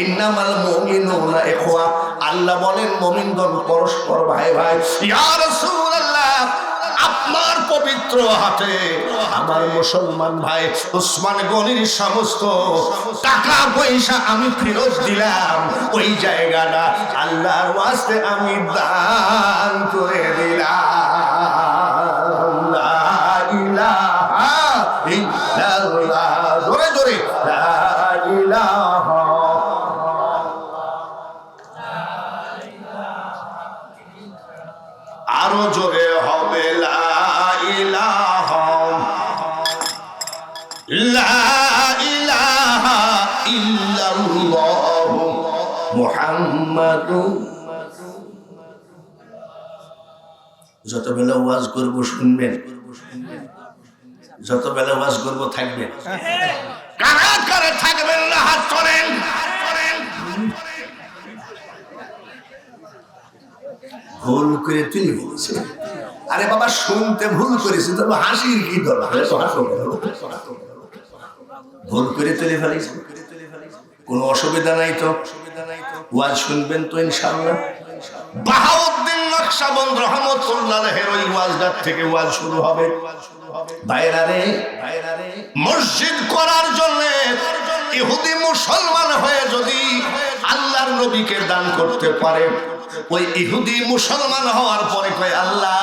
ইন্নামাল মুমিনুনা ইখওয়া, আল্লাহ বলেন মুমিনগণ পরস্পর ভাই ভাই। ইয়া রাসূলুল্লাহ, আপনার পবিত্র হাতে আমার মুসলমান ভাই উসমান গনির সমস্ত টাকা পয়সা আমি ফেরত দিলাম, ওই জায়গাটা আল্লাহর ওয়াস্তে আমি দান করে দিলাম। লা ইলাহা ইল্লাল্লাহ, জোরে জোরে লা ইলাহা। আরো জোরে হবে লা ইলাহা, লা ইলাহা ইল্লাল্লাহ মুহাম্মাদুর। যতবেলা ওয়াজ করব শুনবেন, যতবেলা ওয়াজ করব থাকবেন। কারা কারা থাকবেন না হাত তোলেন। ভুল করে তুই বলছে, আরে বাবা শুনতে ভুল করেছি তো হাসির কি দরকার, ভুল করে তুলে ফেলেছি, কোনো অসুবিধা নাই তো, ওয়াজ শুনবেন তো ইনশাআল্লাহ। বাহাউদ্দিন নকশবন্দ রাহমাতুল্লাহ আলাইহির ওই ওয়াজদার থেকে ওয়াজ শুরু হবে। ভাইরা রে, মসজিদ করার জন্য ইহুদি মুসলমান হয়ে যদি আল্লাহর নবীকে দান করতে পারে, ওই ইহুদি মুসলমান হওয়ার পরে কয়, আল্লাহ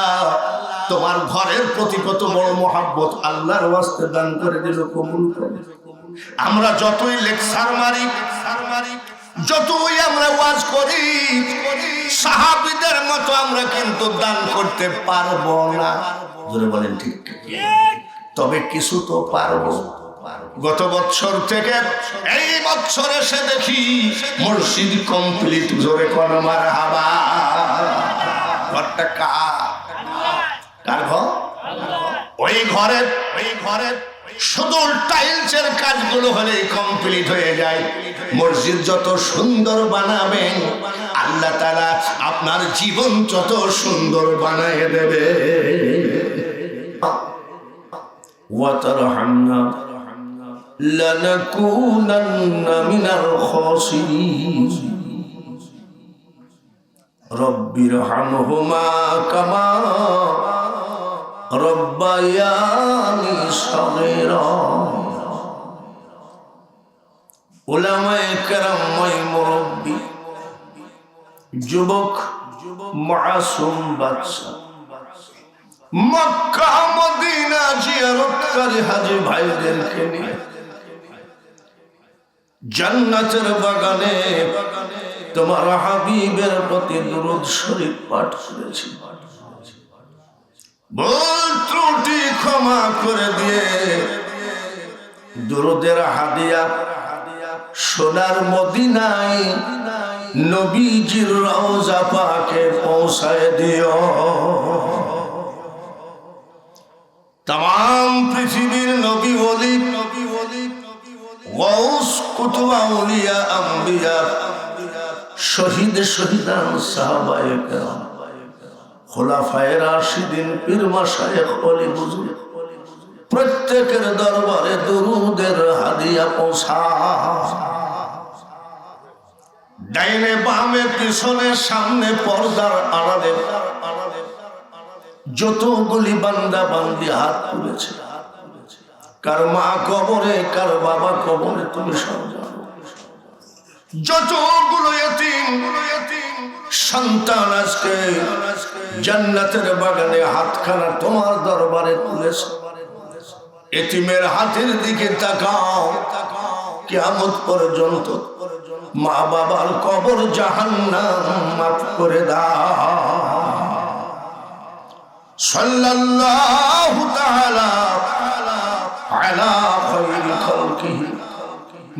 তোমার ঘরের প্রতি কত বড় মহব্বত, আল্লাহর ওয়াস্তে দান করে দিল, কবুল করে। আমরা যতই লেকচার মারি, যতই আমরা ওয়াজ করি, সাহাবীদের মতো আমরা কিন্তু দান করতে পারবো না। জোরে বলেন ঠিক? তবে কিছু তো পারবো। গত বছর থেকে এই বছর এসে দেখি মসজিদ কমপ্লিট, জোরে কোন মারহাবা। ঘরটা কার ঘর? ওই ঘরে শুধু টাইলসের কাজগুলো হলে কমপ্লিট হয়ে যায়। মসজিদ যত সুন্দর বানাবেন আল্লাহ তাআলা আপনার জীবন যত সুন্দর বানিয়ে দেবে। ওয়া তারহামনা লানাকুনান্না মিনাল খাসিরিন। রব্বিরহামহুমা কামা রব্বায়ানি সগীরা। উলামায়ে কেরাম, মুরব্বি, যুবক, মাসুম বাচ্চা, মক্কা মদিনা জিয়ারতকারী হাজী ভাইদেরকে নিয়ে জান্নাতের বাগানে তোমার হাবিবের প্রতি দুরূদ শরীফ পাঠ করেছি। ভুল ত্রুটি ক্ষমা করে দিয়ে দুরুদের হাদিয়া সোনার মদিনায় নবীজির রওজা পাকে পৌঁছায় দিও। तमाम পৃথিবীর নবী ওলি গাউস কুতুব আউলিয়া আম্বিয়া শহীদ শহীদান সাহাবায়ে কেরাম খোলাফায়ে রাশিদিন পীর মাশায়েখ ওলি বুজুর্গ প্রত্যেকের দরবারে দুরুদের হাদিয়া পৌঁছা। ডাইনে বামে পিছনে সামনে পর্দার আড়ালে যতগুলি বান্দা বান্দি হাত তুলেছে, কার মা কবরে কার বাবা কবরে তুমি সব জানো। যতগুলো এতিম সন্তান আজকে জান্নাতের বাগানে হাতখানা তোমার দরবারে তুলেছে, এতিমের হাতের দিকে তাকাও। কিয়ামত পর্যন্ত মা বাবার কবর জাহান্নাম মাফ করে দাও। সাল্লাল্লাহু তাআলা আলা খায়রি খালকিহি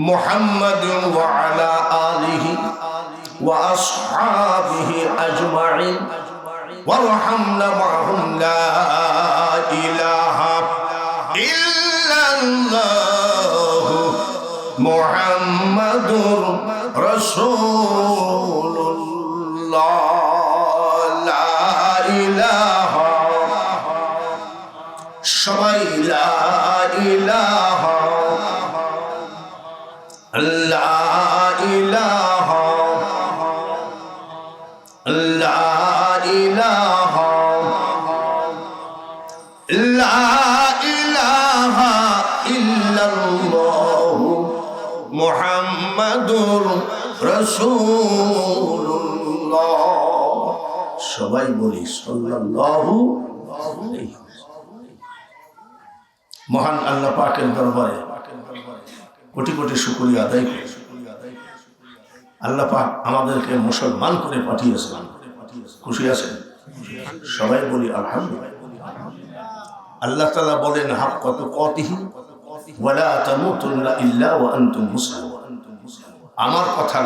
মুহাম্মাদিন ওয়া আলা আলিহি ওয়া আসহাবিহি আজমাইন ওয়ারহামনা মা'হুম লা ইলাহা ইল্লাল্লাহ মুহাম্মাদুর রাসূলুল্লাহ। লা ইলাহা সবাই লা ইলাহা লা ইলাহা লা ইলাহা লা ইলাহা ইল্লাল্লাহ মুহাম্মাদুর রাসূলুল্লাহ। সবাই বলি সাল্লাল্লাহু আলাইহি। মহান আল্লাহ পাকের দরবারে কোটি কোটি শুকরিয়া আদায় করি। আল্লাহ পাক আমাদেরকে মুসলমান করে পাঠিয়েছেন, খুশি আছেন? সবাই বলি আলহামদুলিল্লাহ। আল্লাহ তাআলা বলেন হাক্কা তুকাতিহি ওয়া লা তামুতুন্না ইল্লা ওয়া আনতুম মুসলিমুন। আমার কথা